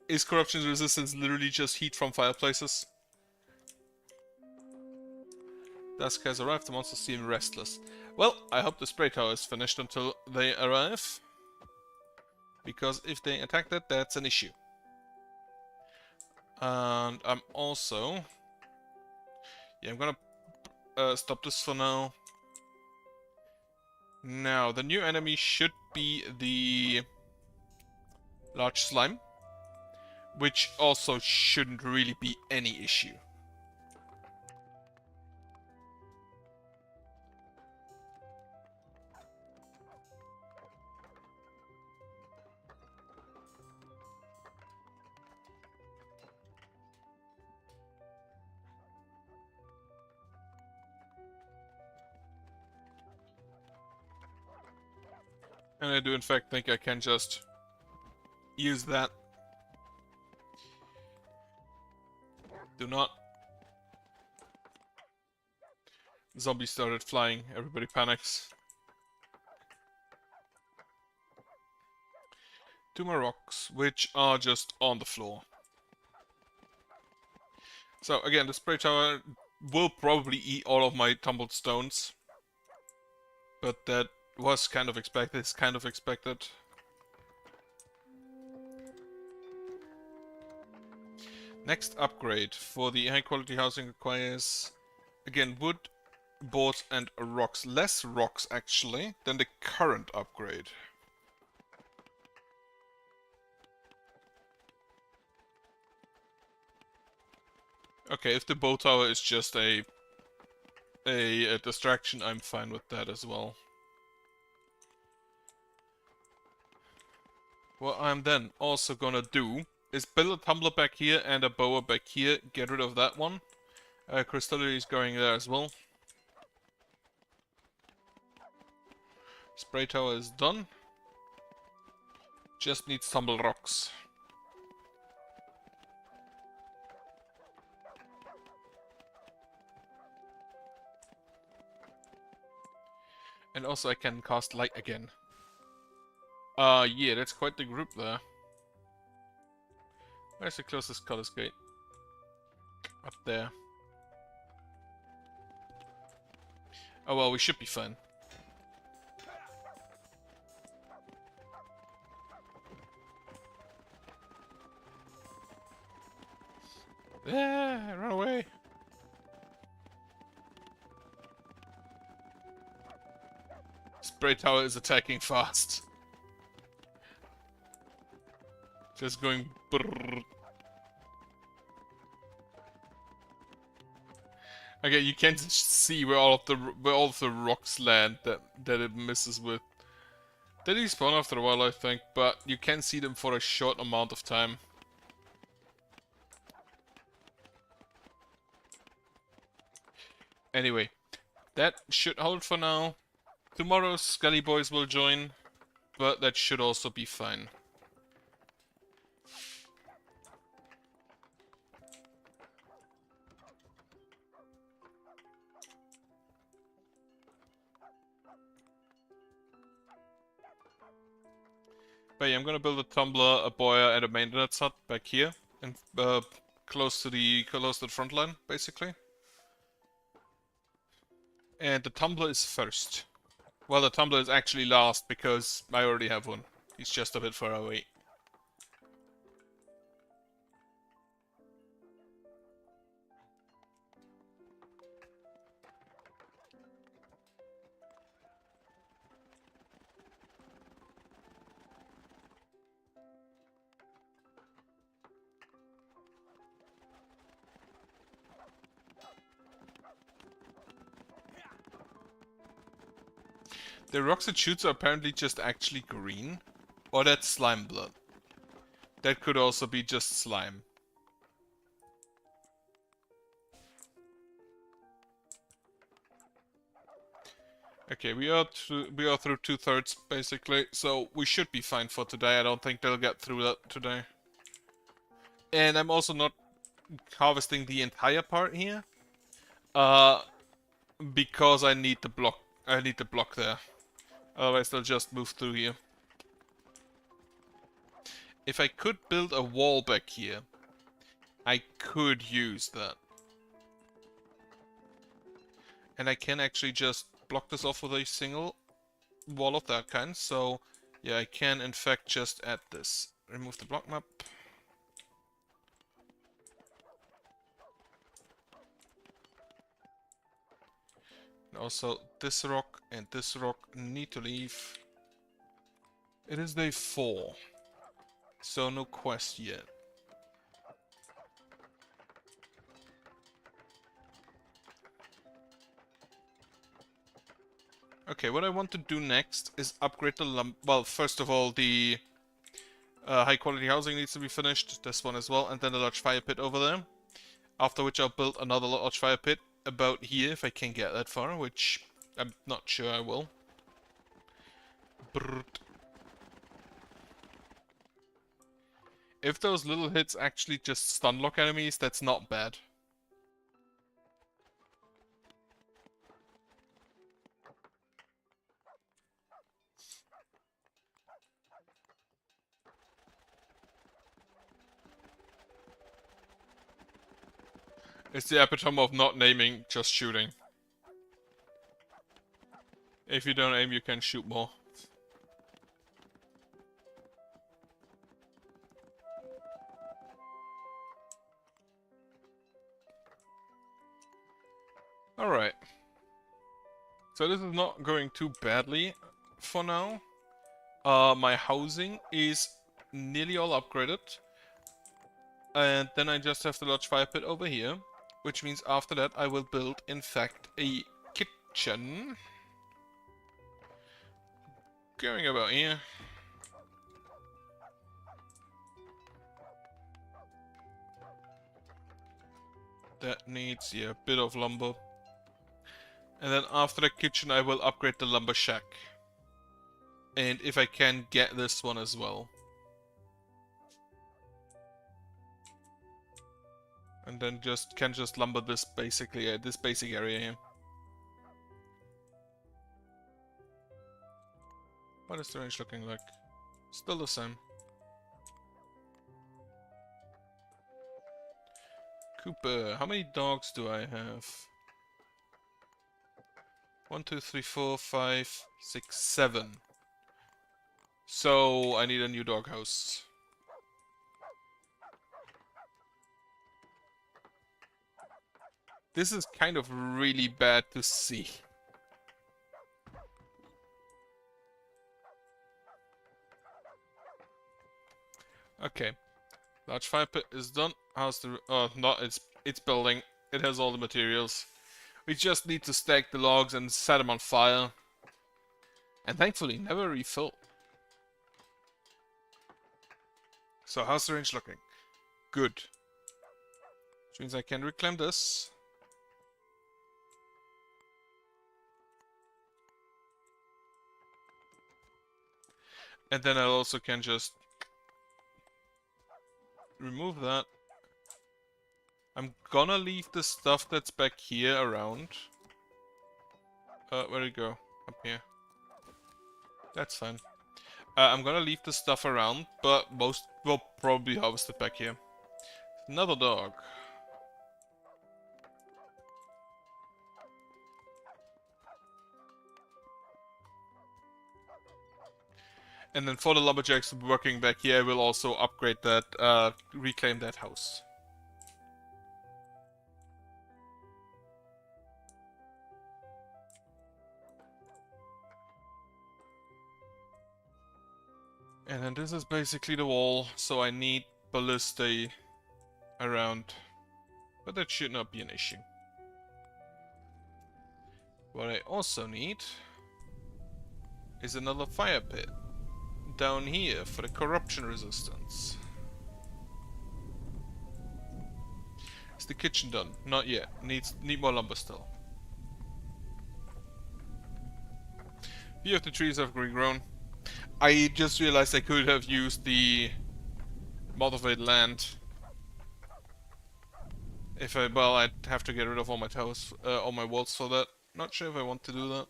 [SPEAKER 1] Is corruption resistance literally just heat from fireplaces? Dusk has arrived, the monsters seem restless. Well, I hope the spray tower is finished until they arrive. Because if they attack that, that's an issue. And I'm also... Yeah, I'm gonna stop this for now. Now, the new enemy should be the large slime, which also shouldn't really be any issue. And I do in fact think I can just use that. Do not. Zombies started flying, everybody panics. 2 more rocks, which are just on the floor. So again, the spray tower will probably eat all of my tumbled stones. But that was kind of expected, it's kind of expected. Next upgrade for the high quality housing requires, again, wood, boards and rocks. Less rocks actually than the current upgrade. Okay, if the bow tower is just a distraction, I'm fine with that as well. What I'm then also gonna do is build a tumbler back here and a boa back here, get rid of that one. Crystallary is going there as well. Spray tower is done. Just needs tumble rocks. And also I can cast light again. Yeah, that's quite the group there. Where's the closest colors gate? Up there. Oh well, we should be fine. Yeah, run away. Spray tower is attacking fast. Just going brrrr. Okay, you can see where all of the rocks land that it misses with. They despawn after a while, I think, but you can see them for a short amount of time. Anyway, that should hold for now. Tomorrow Scully Boys will join, but that should also be fine. But yeah, I'm gonna build a tumbler, a boiler, and a maintenance hut back here, and close to the front line, basically. And the tumbler is first. Well, the tumbler is actually last because I already have one. He's just a bit far away. The rocks it shoots are apparently just actually green. Or that's slime blood. That could also be just slime. Okay, we are through 2/3 basically, so we should be fine for today. I don't think they'll get through that today. And I'm also not harvesting the entire part here. Because I need the block. I need the block there. Otherwise they'll just move through here. If I could build a wall back here, I could use that. And I can actually just block this off with a single wall of that kind. So yeah, I can in fact just add this. Remove the block map. Also, this rock and this rock need to leave. It is day 4, so no quest yet. Okay, what I want to do next is upgrade the well, first of all, the high quality housing needs to be finished, this one as well, and then the large fire pit over there. After which I'll build another large fire pit about here if I can get that far, which I'm not sure I will. Brrrt. If those little hits actually just stun lock enemies, that's not bad. It's the epitome of not naming, just shooting. If you don't aim, you can shoot more. Alright. So this is not going too badly for now. My housing is nearly all upgraded. And then I just have the large fire pit over here. Which means after that I will build, in fact, a kitchen. Going about here. That needs, yeah, a bit of lumber. And then after the kitchen I will upgrade the lumber shack. And if I can, get this one as well. And then can just lumber this basically, this basic area here. What is the range looking like? Still the same. Cooper, how many dogs do I have? 1, 2, 3, 4, 5, 6, 7. So I need a new doghouse. This is kind of really bad to see. Okay. Large fire pit is done. How's the... Oh, no, it's building. It has all the materials. We just need to stack the logs and set them on fire. And thankfully, never refill. So how's the range looking? Good. Which means I can reclaim this. And then I also can just remove that. I'm gonna leave the stuff that's back here around. Where'd it go? Up here. That's fine. I'm gonna leave the stuff around, but most will probably harvest it back here. Another dog. And then for the lumberjacks working back here, I will also upgrade that, reclaim that house. And then this is basically the wall, so I need ballistae around. But that should not be an issue. What I also need is another fire pit down here for the corruption resistance. Is the kitchen done? Not yet. Need more lumber still. Few of the trees have regrown. I just realized I could have used the modified land. If I, well, I'd have to get rid of all my towers, all my walls for that. Not sure if I want to do that.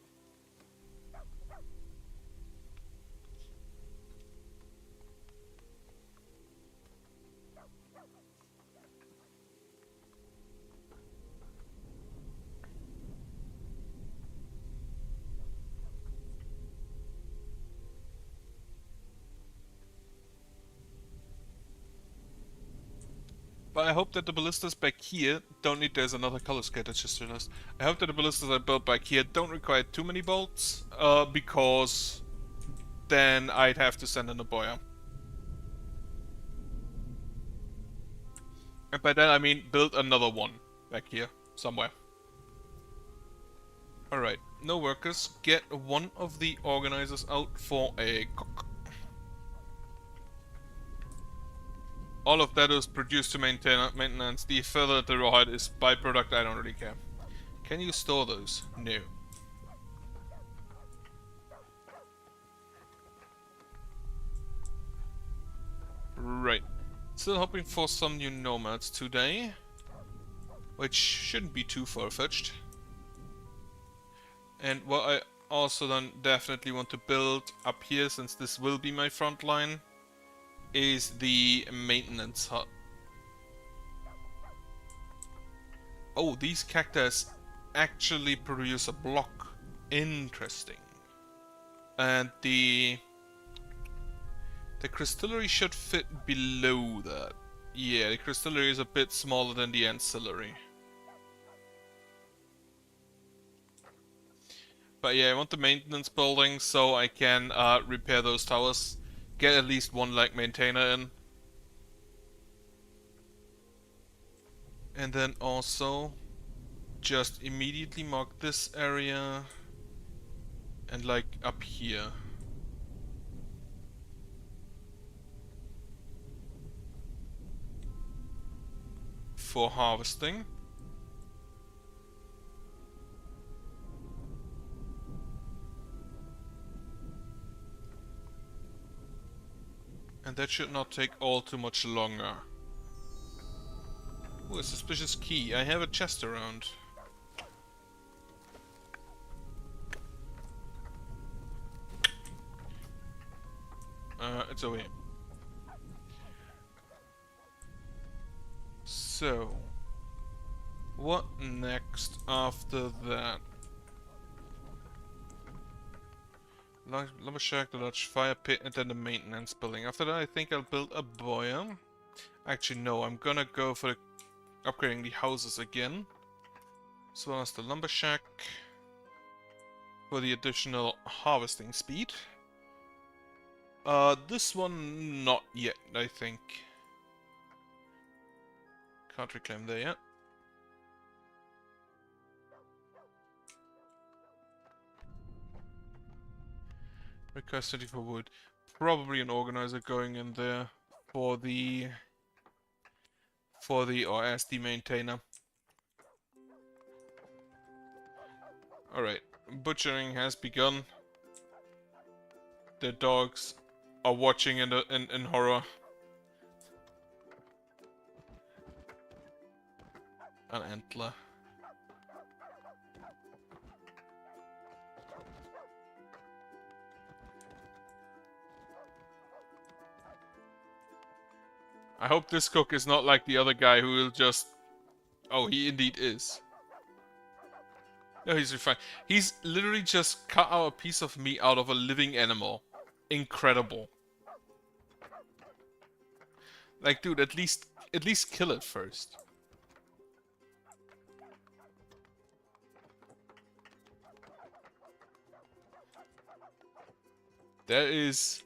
[SPEAKER 1] But I hope that the ballistas back here don't need... There's another color skate, I just realized. I hope that the ballistas I built back here don't require too many bolts, because then I'd have to send in a boya. And by that I mean build another one back here, somewhere. Alright, no workers. Get one of the organizers out for a cook. All of that is produced to maintain maintenance. The further the rawhide is byproduct, I don't really care. Can you store those? No. Right. Still hoping for some new nomads today. Which shouldn't be too far-fetched. And what I also then definitely want to build up here, since this will be my front line, is the maintenance hut. Oh, these cactus actually produce a block. Interesting. And the crystallary should fit below that. Yeah, the crystallary is a bit smaller than the ancillary. But yeah, I want the maintenance building so I can repair those towers. Get at least one like maintainer in. And then also just immediately mark this area and like up here. For harvesting. And that should not take all too much longer. Ooh, a suspicious key. I have a chest around. It's over here. So, what next after that? Lumber shack, the large fire pit, and then the maintenance building. After that, I think I'll build a boiler. Actually, no, I'm gonna go for upgrading the houses again, as well as the lumber shack for the additional harvesting speed. This one not yet, I think. Can't reclaim there yet. Request 24 wood. Probably an organizer going in there for the or as the maintainer. Alright, butchering has begun. The dogs are watching in horror. An antler. I hope this cook is not like the other guy who will just... Oh, he indeed is. No, he's refined. He's literally just cut out a piece of meat out of a living animal. Incredible. Like, dude, at least kill it first. There is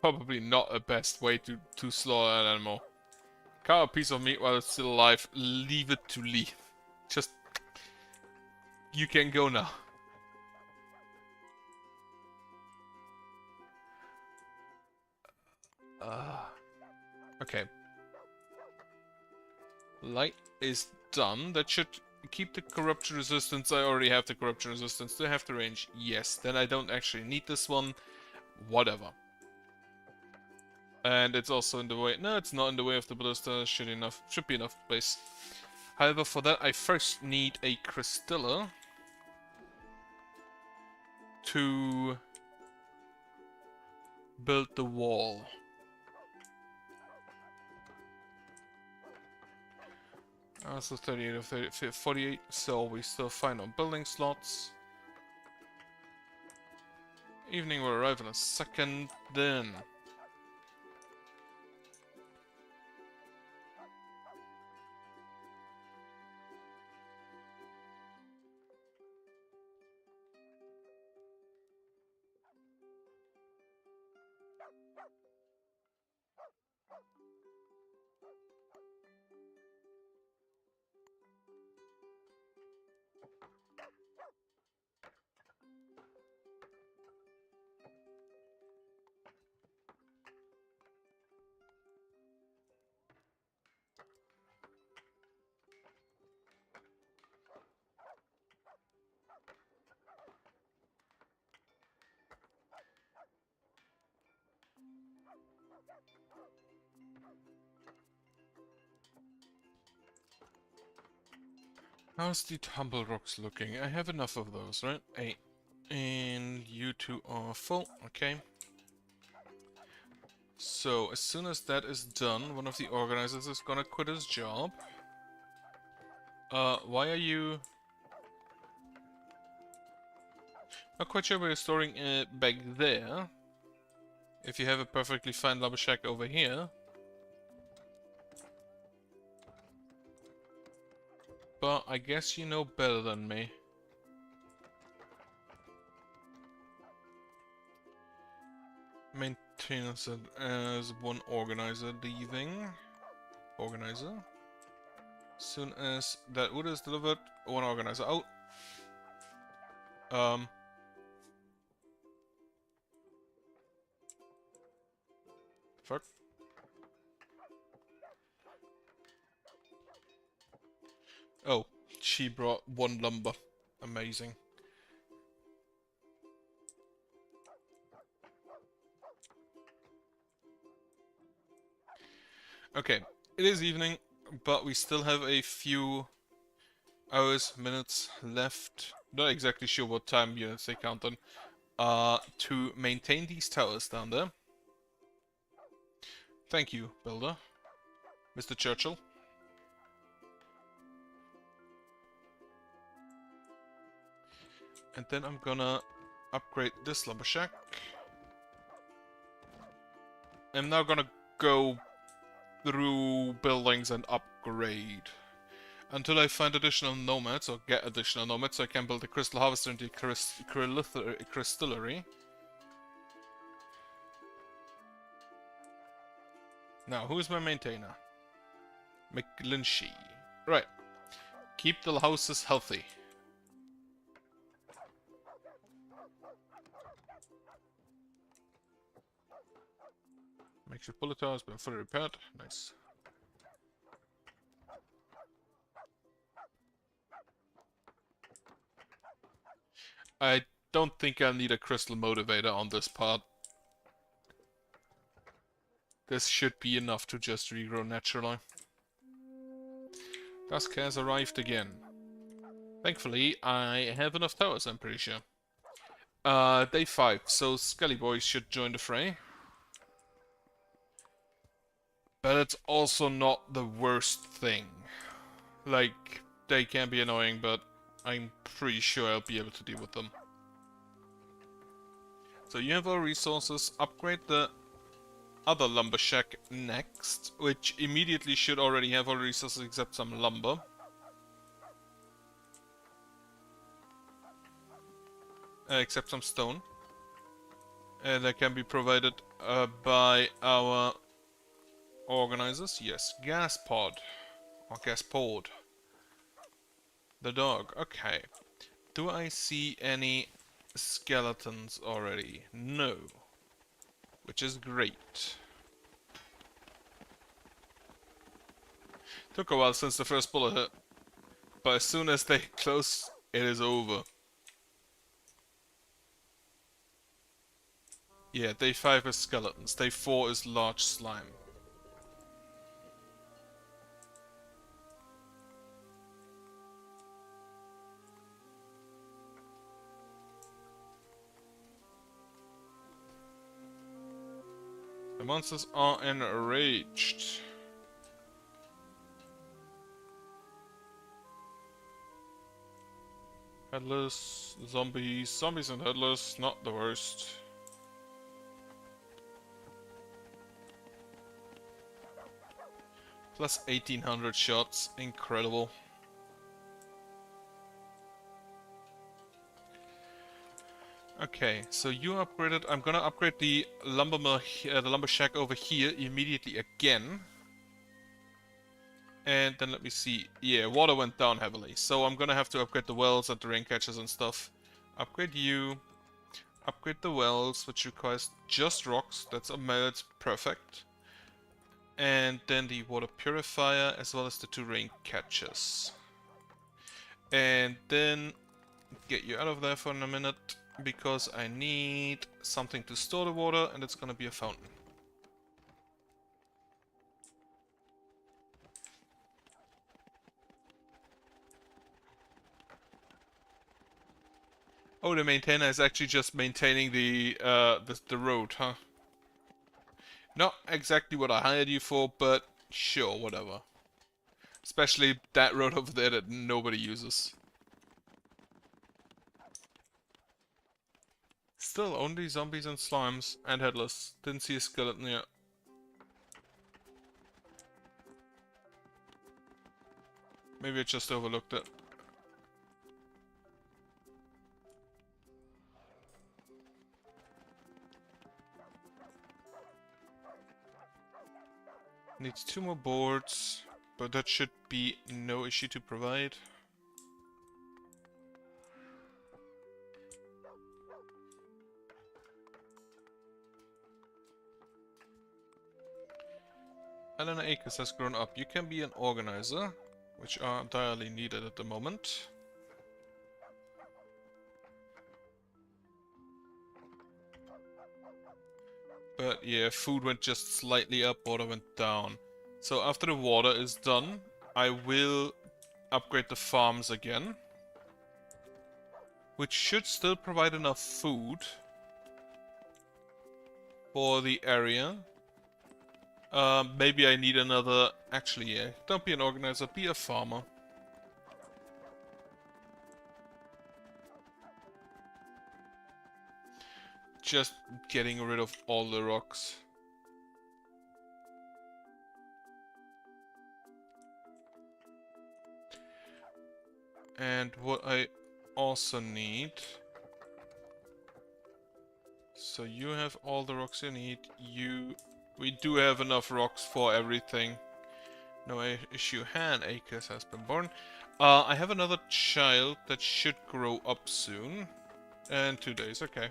[SPEAKER 1] probably not a best way to slaughter an animal. Cut a piece of meat while it's still alive. Leave it to live. Just... You can go now. Okay. Light is done. That should keep the corruption resistance. I already have the corruption resistance. Do I have the range? Yes. Then I don't actually need this one. Whatever. And it's also in the way... No, it's not in the way of the ballista. Should be enough space. However, for that I first need a crystalla to build the wall. So 38 of 30, 48, so we still fine on building slots. Evening will arrive in a second, then. How's the tumble rocks looking? I have enough of those, right? 8. And you two are full, okay. So, as soon as that is done, one of the organizers is gonna quit his job. Why are you... Not quite sure why you're storing it back there. If you have a perfectly fine lumber shack over here. But I guess you know better than me. Maintenance as one organizer leaving. Organizer. Soon as that wood is delivered, one organizer out. Fuck. Oh, she brought 1 lumber. Amazing. Okay, it is evening, but we still have a few hours, minutes left. Not exactly sure what time units they count on. To maintain these towers down there. Thank you, builder. Mr. Churchill. And then I'm gonna upgrade this lumber shack. I'm now gonna go through buildings and upgrade. Until I find additional nomads, or get additional nomads, so I can build a crystal harvester and the crystillery. Now, who's my maintainer? McGlinchey. Right. Keep the houses healthy. Make sure bullet tower has been fully repaired. Nice. I don't think I'll need a crystal motivator on this part. This should be enough to just regrow naturally. Dusk has arrived again. Thankfully, I have enough towers, I'm pretty sure. Day 5, so Skelly Boys should join the fray. But it's also not the worst thing. Like, they can be annoying, but I'm pretty sure I'll be able to deal with them. So you have our resources. Upgrade the other lumber shack next, which immediately should already have all resources except some lumber. Except some stone. That can be provided by our organizers. Yes, gas pod. Or gas pod. The dog. Okay. Do I see any skeletons already? No. Which is great. Took a while since the first bullet hit. But as soon as they close, it is over. Yeah, day 5 is skeletons. Day 4 is large slime. The monsters are enraged. Headless, zombies, zombies and headless, not the worst. Plus 1800 shots, incredible. Okay, so you upgraded. I'm gonna upgrade the lumber mill, the lumber shack over here immediately again. And then let me see. Yeah, water went down heavily. So I'm gonna have to upgrade the wells and the rain catchers and stuff. Upgrade you. Upgrade the wells, which requires just rocks. That's perfect. And then the water purifier, as well as the 2 rain catchers. And then get you out of there for a minute, because I need something to store the water, and it's gonna be a fountain. Oh, the maintainer is actually just maintaining the road, huh? Not exactly what I hired you for, but sure, whatever. Especially that road over there that nobody uses. Still, only zombies and slimes and headless. Didn't see a skeleton yet. Maybe I just overlooked it. Needs 2 more boards, but that should be no issue to provide. Elena Akers has grown up. You can be an organizer, which are direly needed at the moment. But yeah, food went just slightly up, water went down. So after the water is done, I will upgrade the farms again. Which should still provide enough food for the area. Maybe I need another... Actually, yeah, don't be an organizer, be a farmer. Just getting rid of all the rocks. And what I also need... So you have all the rocks you need. We do have enough rocks for everything. No issue. Han Akers has been born. I have another child that should grow up soon. And 2 days, okay.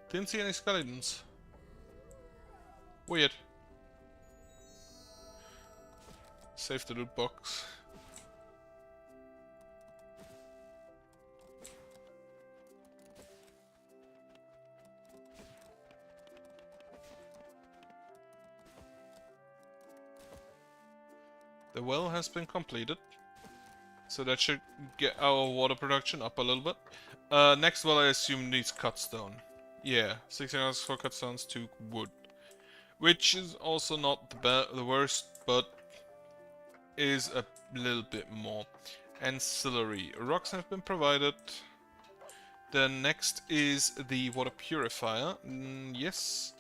[SPEAKER 1] Didn't see any skeletons. Weird. Save the loot box. The well has been completed. So that should get our water production up a little bit. Next well I assume needs cut stone. Yeah, 16 hours for cut stones, 2 wood. Which is also not the worst, but is a little bit more. Ancillary. Rocks have been provided. Then next is the water purifier. Yes.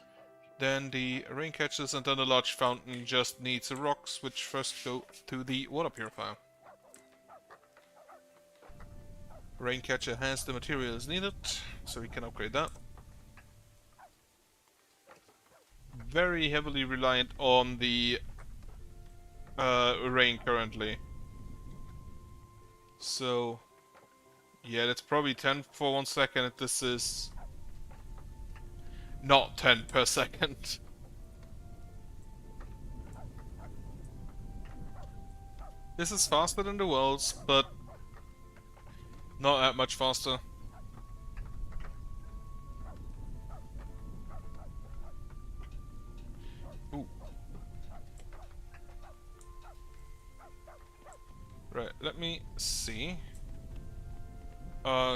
[SPEAKER 1] Then the rain catchers, and then the large fountain just needs rocks, which first go to the water purifier. Rain catcher has the materials needed, so we can upgrade that. Very heavily reliant on the rain currently. So, yeah, that's probably 10 for 1 second. This is not 10 per second. This is faster than the wells, but not that much faster. Ooh. Right, let me see.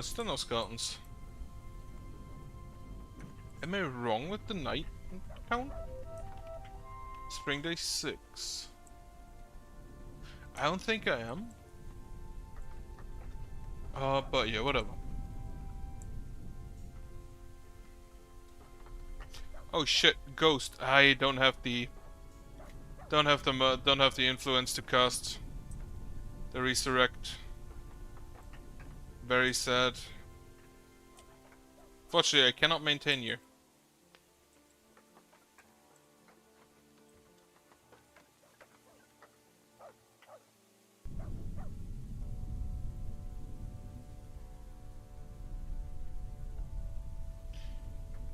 [SPEAKER 1] Still no skeletons. Am I wrong with the night count? Spring day 6. I don't think I am. But yeah, whatever. Oh shit, ghost. I don't have the don't have the influence to cast the resurrect. Very sad. Fortunately, I cannot maintain you.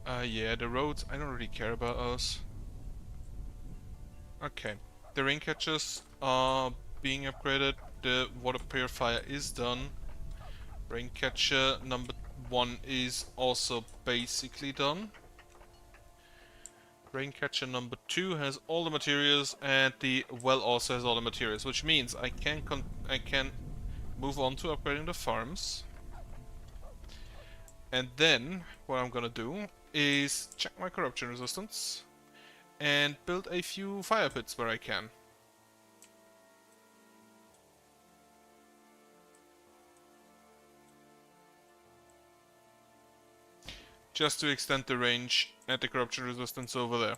[SPEAKER 1] Yeah, the roads, I don't really care about those. Okay, the rain catchers are being upgraded. The water purifier is done. Rain catcher number 1 is also basically done. Rain catcher number 2 has all the materials, and the well also has all the materials, which means I can move on to upgrading the farms. And then what I'm gonna do is check my corruption resistance and build a few fire pits where I can. Just to extend the range and the corruption resistance over there.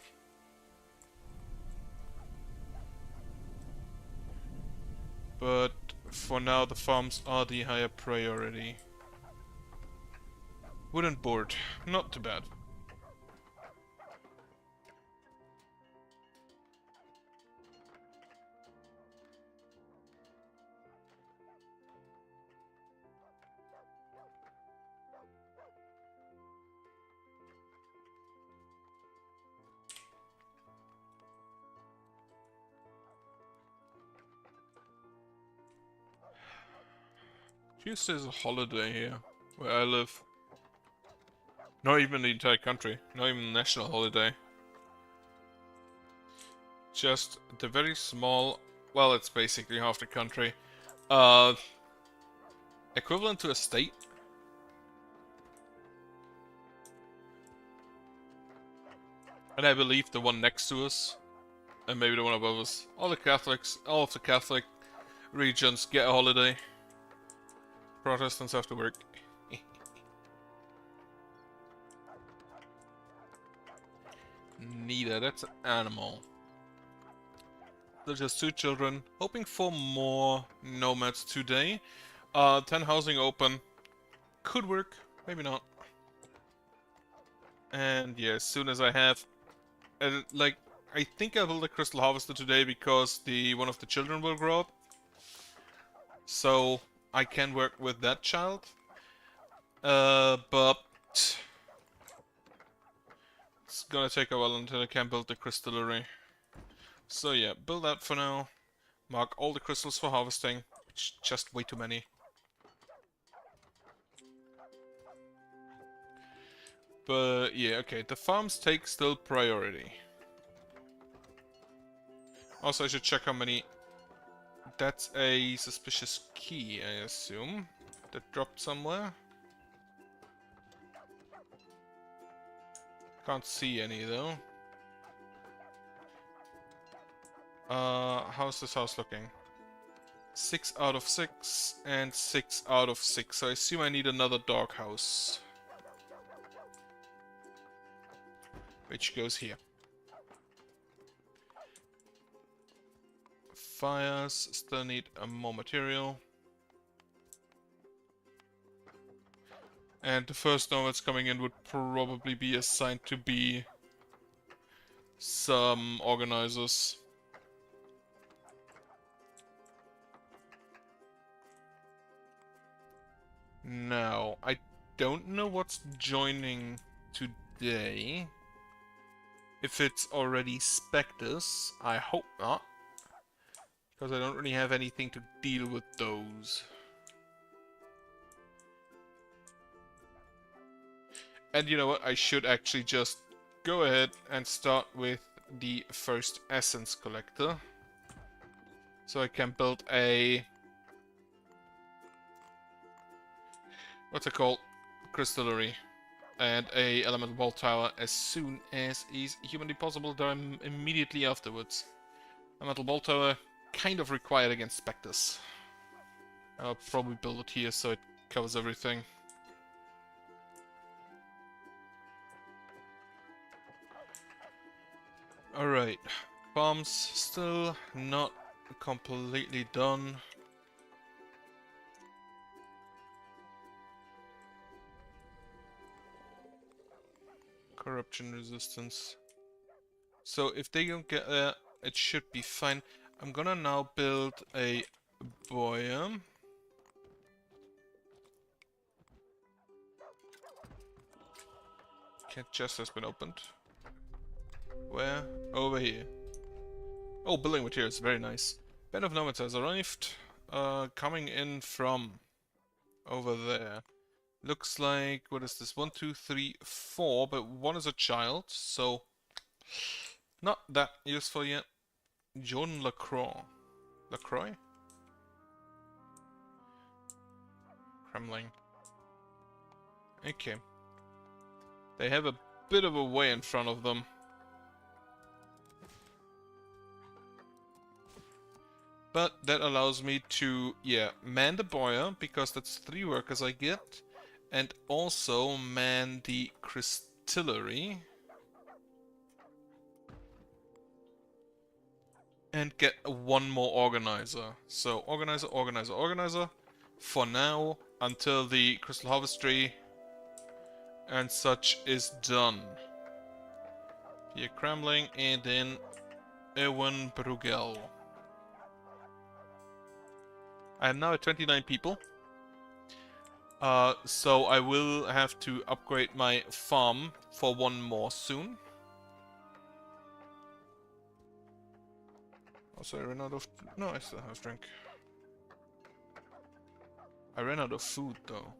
[SPEAKER 1] But for now the farms are the higher priority. Wooden board, not too bad. Tuesday's a holiday here, where I live. Not even the entire country, not even a national holiday. Just the very small, well, it's basically half the country, equivalent to a state. And I believe the one next to us, and maybe the one above us. All the Catholics, all of the Catholic regions get a holiday. Protestants have to work. Neither, that's an animal. There's just 2 children, hoping for more nomads today. 10 housing open. Could work, maybe not. And yeah, as soon as I have... like, I think I build a crystal harvester today because one of the children will grow up. So I can work with that child. But it's gonna take a while until I can build the crystallary. So yeah, build that for now. Mark all the crystals for harvesting. It's just way too many. But yeah, okay, the farms take still priority. Also, I should check how many... That's a suspicious key, I assume. That dropped somewhere. Can't see any though. How's this house looking? 6 out of 6 and 6 out of 6. So I assume I need another doghouse. Which goes here. Fires still need more material. And the first nomads coming in would probably be assigned to be some organizers. Now, I don't know what's joining today. If it's already Spectres, I hope not. Because I don't really have anything to deal with those. And you know what, I should actually just go ahead and start with the first essence collector. So I can build a... what's it called? Crystallary. And a elemental ball tower as soon as is humanly possible, immediately afterwards. Elemental ball tower, kind of required against Spectres. I'll probably build it here so it covers everything. Alright, farms still not completely done. Corruption resistance. So if they don't get there, it should be fine. I'm gonna now build a biome. chest has been opened. Where? Over here. Oh, building materials, very nice. Band of Nomads has arrived. Coming in from over there. Looks like, what is this? 1, 2, 3, 4, but one is a child, so not that useful yet. John Lacroix. Lacroix? Kremling. Okay. They have a bit of a way in front of them. But that allows me to, yeah, man the boiler, because that's 3 workers I get. And also man the crystillery. And get 1 more organizer. So, organizer, organizer, organizer. For now, until the crystal harvestry and such is done. Pierre Kremling and then Erwin Brugel. I am now at 29 people. So I will have to upgrade my farm for 1 more soon. Also, I ran out of... No, I still have drink. I ran out of food, though.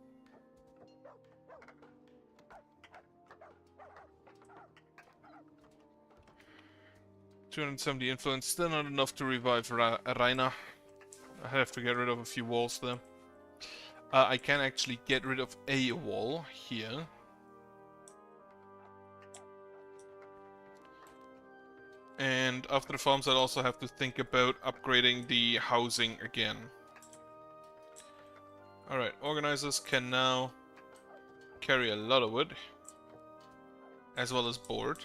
[SPEAKER 1] $270 influence, still not enough to revive Raina. I have to get rid of a few walls there. I can actually get rid of a wall here. And after the farms, I'll also have to think about upgrading the housing again. Alright, organizers can now carry a lot of wood, as well as board.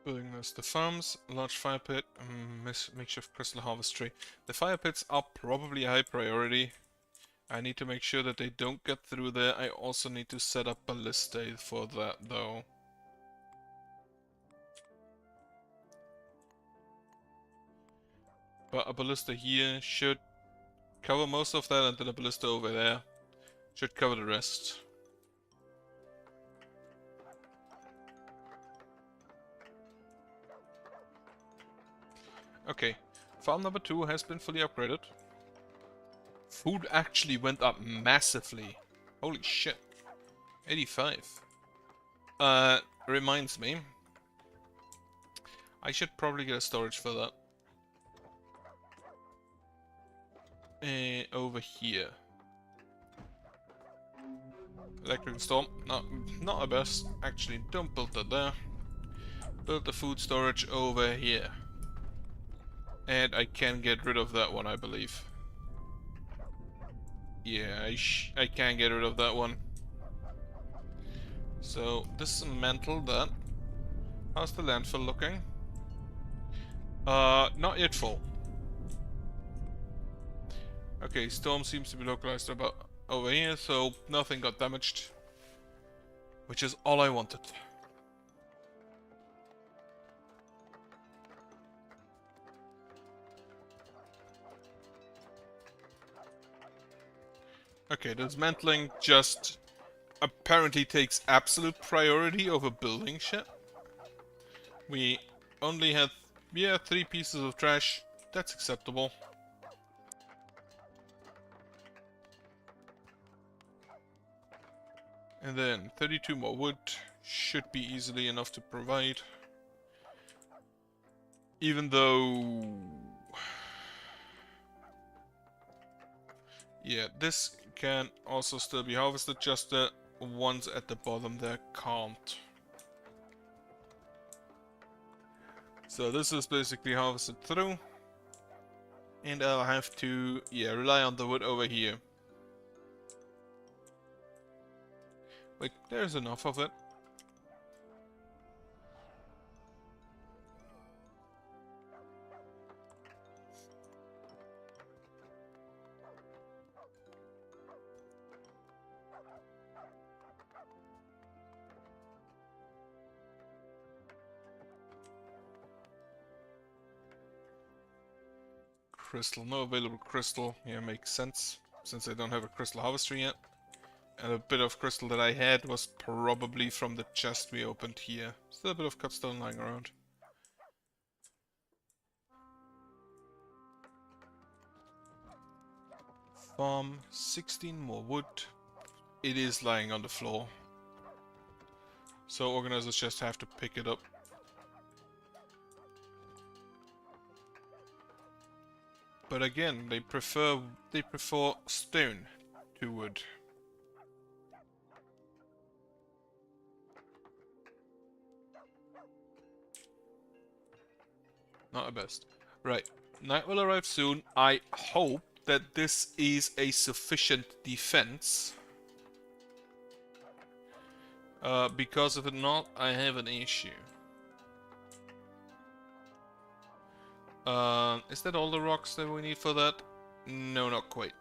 [SPEAKER 1] Building this, the farms, large fire pit, makeshift crystal harvestry. The fire pits are probably a high priority. I need to make sure that they don't get through there. I also need to set up ballistae for that, though. But a ballista here should cover most of that, and then a ballista over there should cover the rest. Okay, farm number 2 has been fully upgraded. Food actually went up massively. Holy shit. 85. Reminds me. I should probably get a storage for that. Over here. Electric storm. No, not the best. Actually, don't build that there. Build the food storage over here. And I can get rid of that one, I believe. Yeah, I can get rid of that one. So, dismantle that. How's the landfill looking? Not yet full. Okay, storm seems to be localized about over here, so nothing got damaged. Which is all I wanted. Okay, dismantling just apparently takes absolute priority over building shit. We only had, 3 pieces of trash. That's acceptable. And then 32 more wood should be easily enough to provide. Even though... yeah, this can also still be harvested, just the ones at the bottom there can't. So this is basically harvested through. And I'll have to, rely on the wood over here. Wait, there's enough of it. crystal. No available crystal. Yeah, makes sense, since I don't have a crystal harvester yet. And a bit of crystal that I had was probably from the chest we opened here. Still a bit of cut stone lying around. Farm, 16 more wood. It is lying on the floor. So organizers just have to pick it up. But again, they prefer stone to wood. Not the best. Right. Night will arrive soon. I hope that this is a sufficient defense. Because if not, I have an issue. Is that all the rocks that we need for that? No, not quite.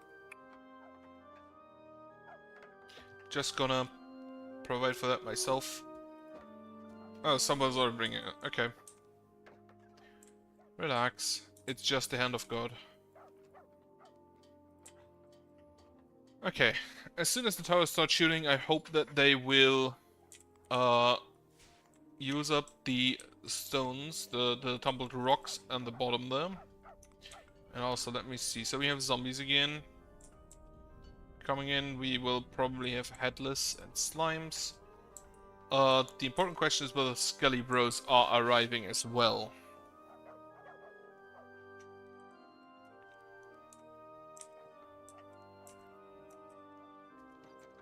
[SPEAKER 1] Just gonna provide for that myself. Oh, someone's already bringing it. Okay. Relax. It's just the hand of God. Okay. As soon as the towers start shooting, I hope that they will use up the stones, the tumbled rocks on the bottom there. And also, let me see. So we have zombies again. Coming in, we will probably have headless and slimes. The important question is whether Skelly Bros are arriving as well.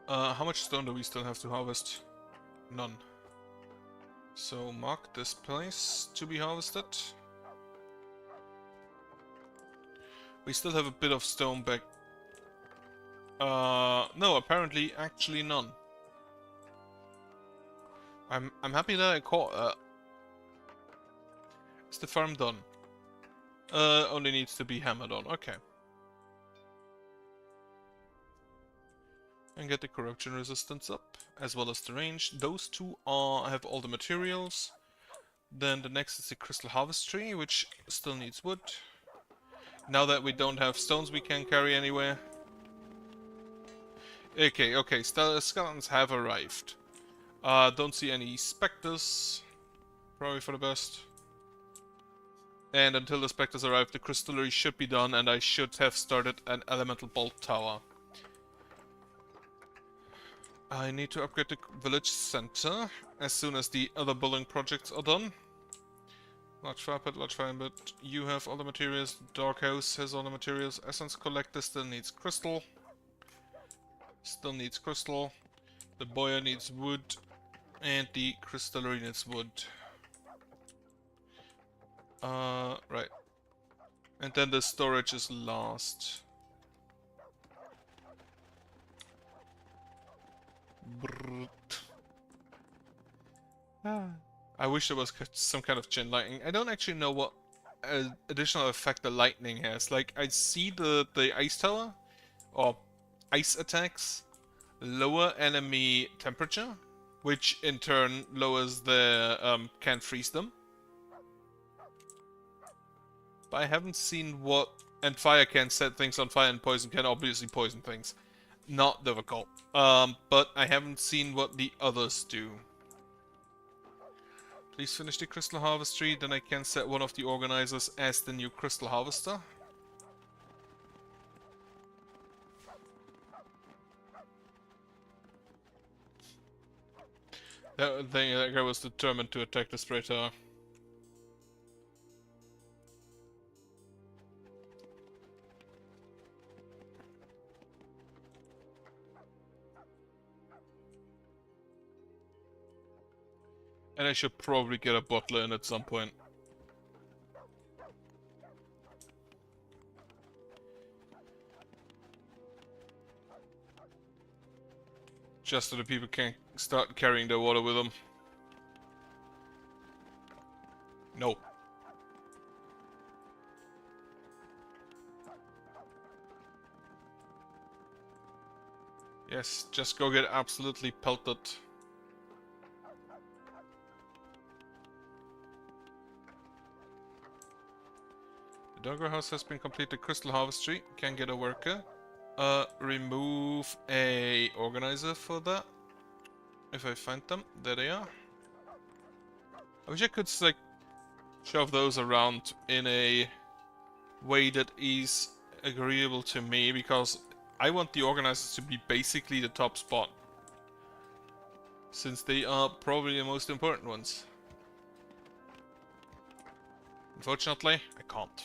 [SPEAKER 1] How much stone do we still have to harvest? None. So mark this place to be harvested. We still have a bit of stone back. No, apparently actually none. I'm happy that I caught. Is the farm done? Only needs to be hammered on. Okay. And get the corruption resistance up, as well as the range. Those two have all the materials. Then the next is the crystal harvest tree, which still needs wood. Now that we don't have stones we can carry anywhere. Okay, skeletons have arrived. Don't see any specters. Probably for the best. And until the specters arrive, the crystallary should be done, and I should have started an elemental bolt tower. I need to upgrade the village center as soon as the other building projects are done. Large fire pit, you have all the materials. Dark house has all the materials. Essence collector still needs crystal. The boiler needs wood. And the crystallary needs wood. Right. And then the storage is last. I wish there was some kind of chain lightning. I don't actually know what additional effect the lightning has. Like, I see the ice tower, or ice attacks, lower enemy temperature, which in turn lowers their, can freeze them. But I haven't seen what... And fire can set things on fire, and poison can obviously poison things. Not difficult. But I haven't seen what the others do. Please finish the crystal harvestry, then I can set one of the organizers as the new crystal harvester. That guy was determined to attack the spray tower. And I should probably get a bottler in at some point. Just so the people can start carrying their water with them. No. Yes, just go get absolutely pelted. Dogger house has been completed. Crystal harvestry can get a worker. Remove a organizer for that. If I find them, there they are. I wish I could like shove those around in a way that is agreeable to me, because I want the organizers to be basically the top spot, since they are probably the most important ones. Unfortunately, I can't.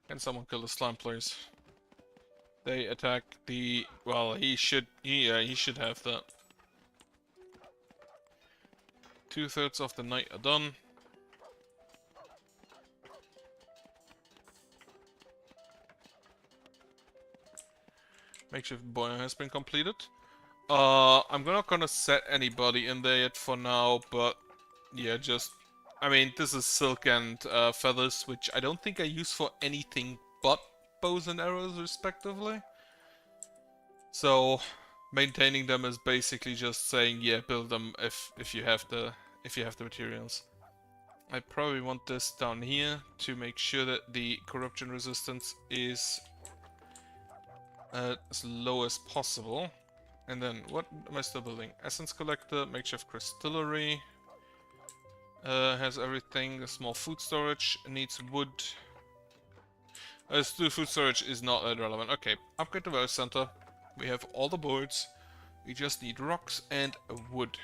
[SPEAKER 1] Can someone kill the slime, please? They attack the... well, he should have that. 2/3 of the night are done. Makeshift boiler has been completed. I'm not gonna set anybody in there yet for now, but yeah, just... I mean, this is silk and feathers, which I don't think I use for anything but bows and arrows, respectively. So, maintaining them is basically just saying, yeah, build them if you have the materials. I probably want this down here to make sure that the corruption resistance is as low as possible. And then, what am I still building? Essence collector, makeshift crystallary. Has everything. A small food storage, needs wood. Food storage is not that relevant. Okay, upgrade the wealth center. We have all the boards. We just need rocks and wood.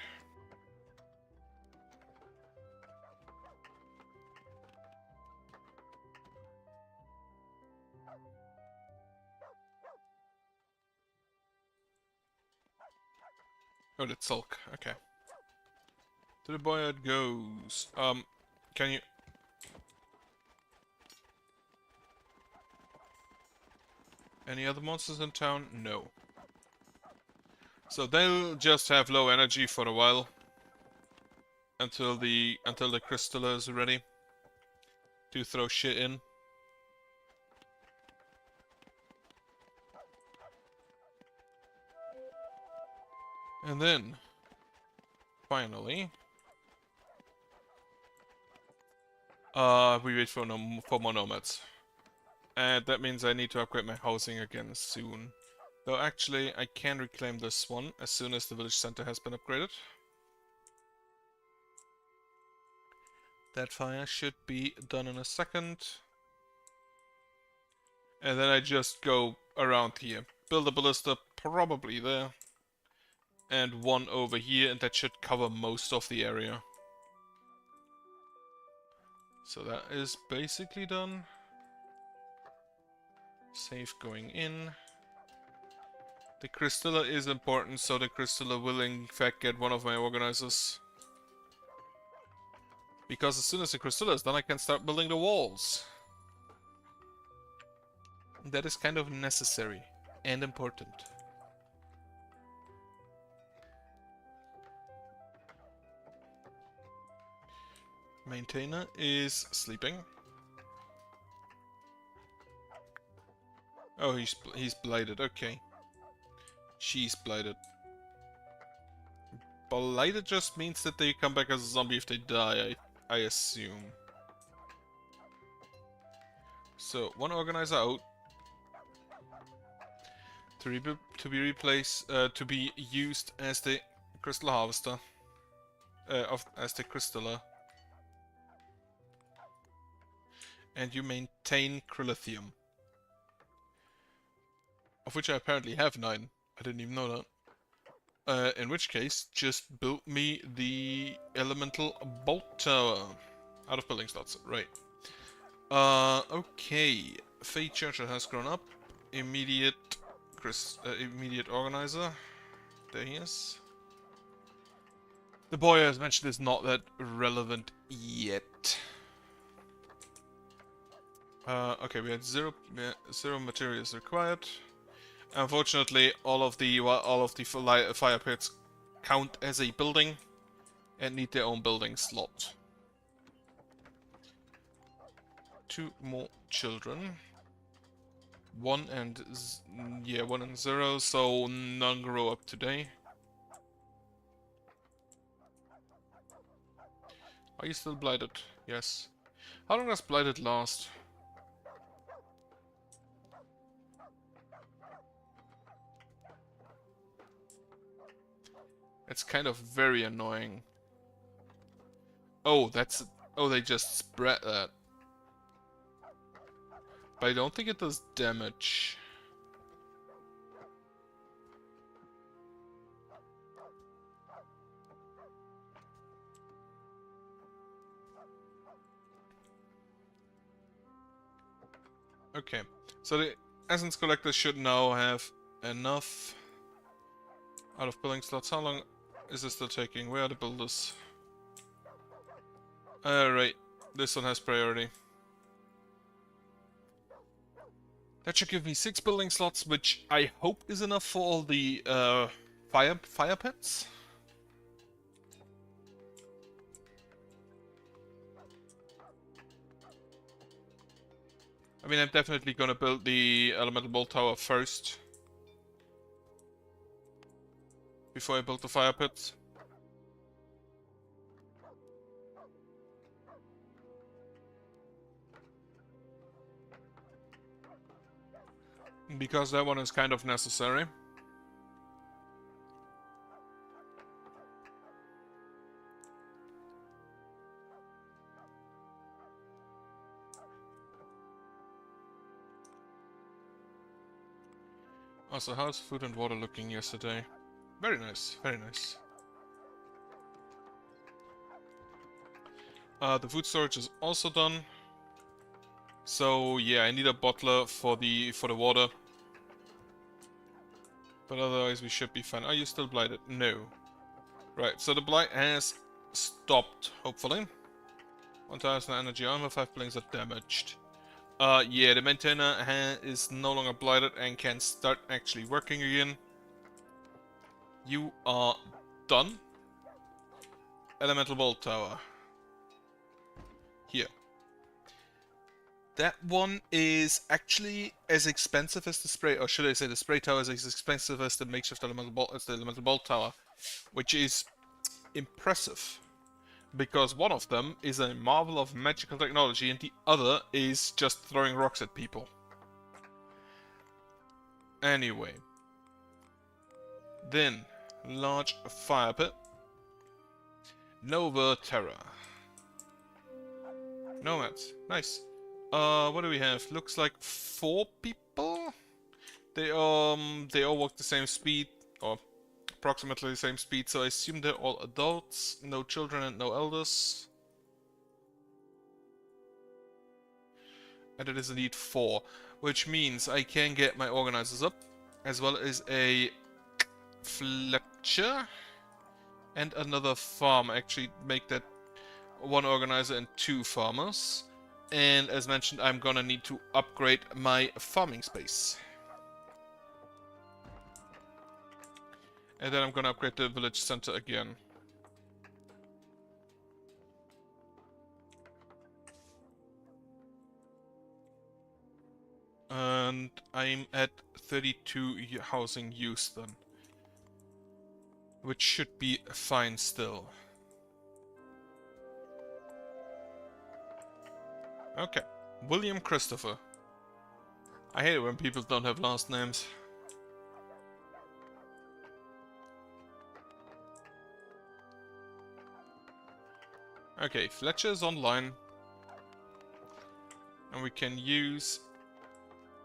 [SPEAKER 1] Oh, that's silk. Okay. To the boy it goes. Can you... Any other monsters in town? No. So they'll just have low energy for a while. Until the crystal is ready to throw shit in. And then, finally, we wait for more nomads. And that means I need to upgrade my housing again soon. Though actually, I can reclaim this one as soon as the village center has been upgraded. That fire should be done in a second. And then I just go around here. Build a ballista probably there. And one over here, and that should cover most of the area. So that is basically done. Safe going in. The Crystalla is important, so the Crystalla will in fact get one of my organizers. Because as soon as the Crystalla is done, I can start building the walls. That is kind of necessary and important. Maintainer is sleeping. Oh, he's blighted. Okay. She's blighted. Blighted just means that they come back as a zombie if they die, I assume. So, one organizer out. To be replaced, to be used as the crystal harvester. As the crystaller. And you maintain Crylithium. Of which I apparently have 9. I didn't even know that. In which case, just build me the elemental bolt tower. Out of building slots, right. Okay. Fate Churchill has grown up. Immediate organizer. There he is. The boy, as mentioned, is not that relevant yet. Okay, we had zero materials required. Unfortunately, all of the fire pits count as a building and need their own building slot. 2 more children. 1 and... yeah, 1 and 0, so none grow up today. Are you still blighted? Yes. How long does blighted last? It's kind of very annoying. Oh, that's... oh, they just spread that. But I don't think it does damage. Okay, so the Essence Collector should now have enough out of building slots. How long is this still taking? Where are the builders? Alright, this one has priority. That should give me 6 building slots, which I hope is enough for all the fire pits. I mean, I'm definitely gonna build the Elemental Bolt Tower first. Before I build the fire pits. Because that one is kind of necessary. Also, how's food and water looking yesterday? Very nice, very nice. The food storage is also done. So yeah, I need a bottler for the water. But otherwise we should be fine. Are you still blighted? No. Right, so the blight has stopped, hopefully. 1000 energy armor, 5 planes are damaged. Yeah, the maintainer is no longer blighted and can start actually working again. You are done. Elemental Bolt Tower. Here. That one is actually as expensive as the spray, or should I say the spray tower is as expensive as the makeshift elemental bolt tower, which is impressive. Because one of them is a marvel of magical technology and the other is just throwing rocks at people. Anyway. Then, large fire pit. Nova Terra. Nomads. Nice. What do we have? Looks like 4 people? They all walk the same speed, or approximately the same speed, so I assume they're all adults, no children and no elders. And it is indeed 4, which means I can get my organizers up, as well as a Fletcher and another farm. Actually make that 1 organizer and 2 farmers. And as mentioned, I'm gonna need to upgrade my farming space. And then I'm gonna upgrade the village center again. And I'm at 32 housing use then. Which should be fine still. Okay. William Christopher. I hate it when people don't have last names. Okay, Fletcher's online. And we can use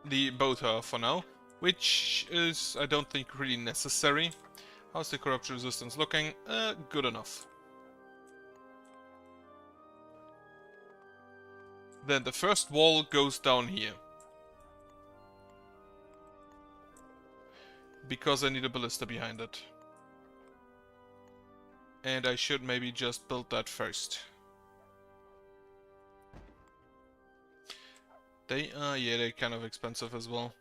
[SPEAKER 1] the bow tower for now, which is, I don't think, really necessary. How's the corruption resistance looking? Good enough. Then the first wall goes down here. Because I need a ballista behind it. And I should maybe just build that first. They are, yeah, they're kind of expensive as well.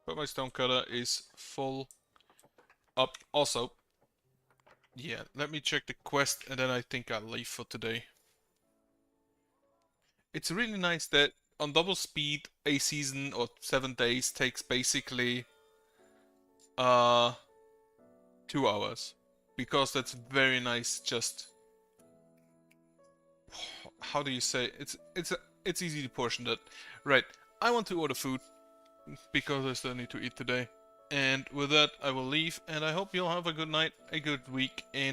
[SPEAKER 1] But my stonecutter is full up. Also, yeah, let me check the quest and then I think I'll leave for today. It's really nice that on double speed, a season or 7 days takes basically 2 hours, because that's very nice. Just how do you say it's easy to portion that. Right, I want to order food because I still need to eat today. And with that, I will leave, and I hope you'll have a good night, a good week, and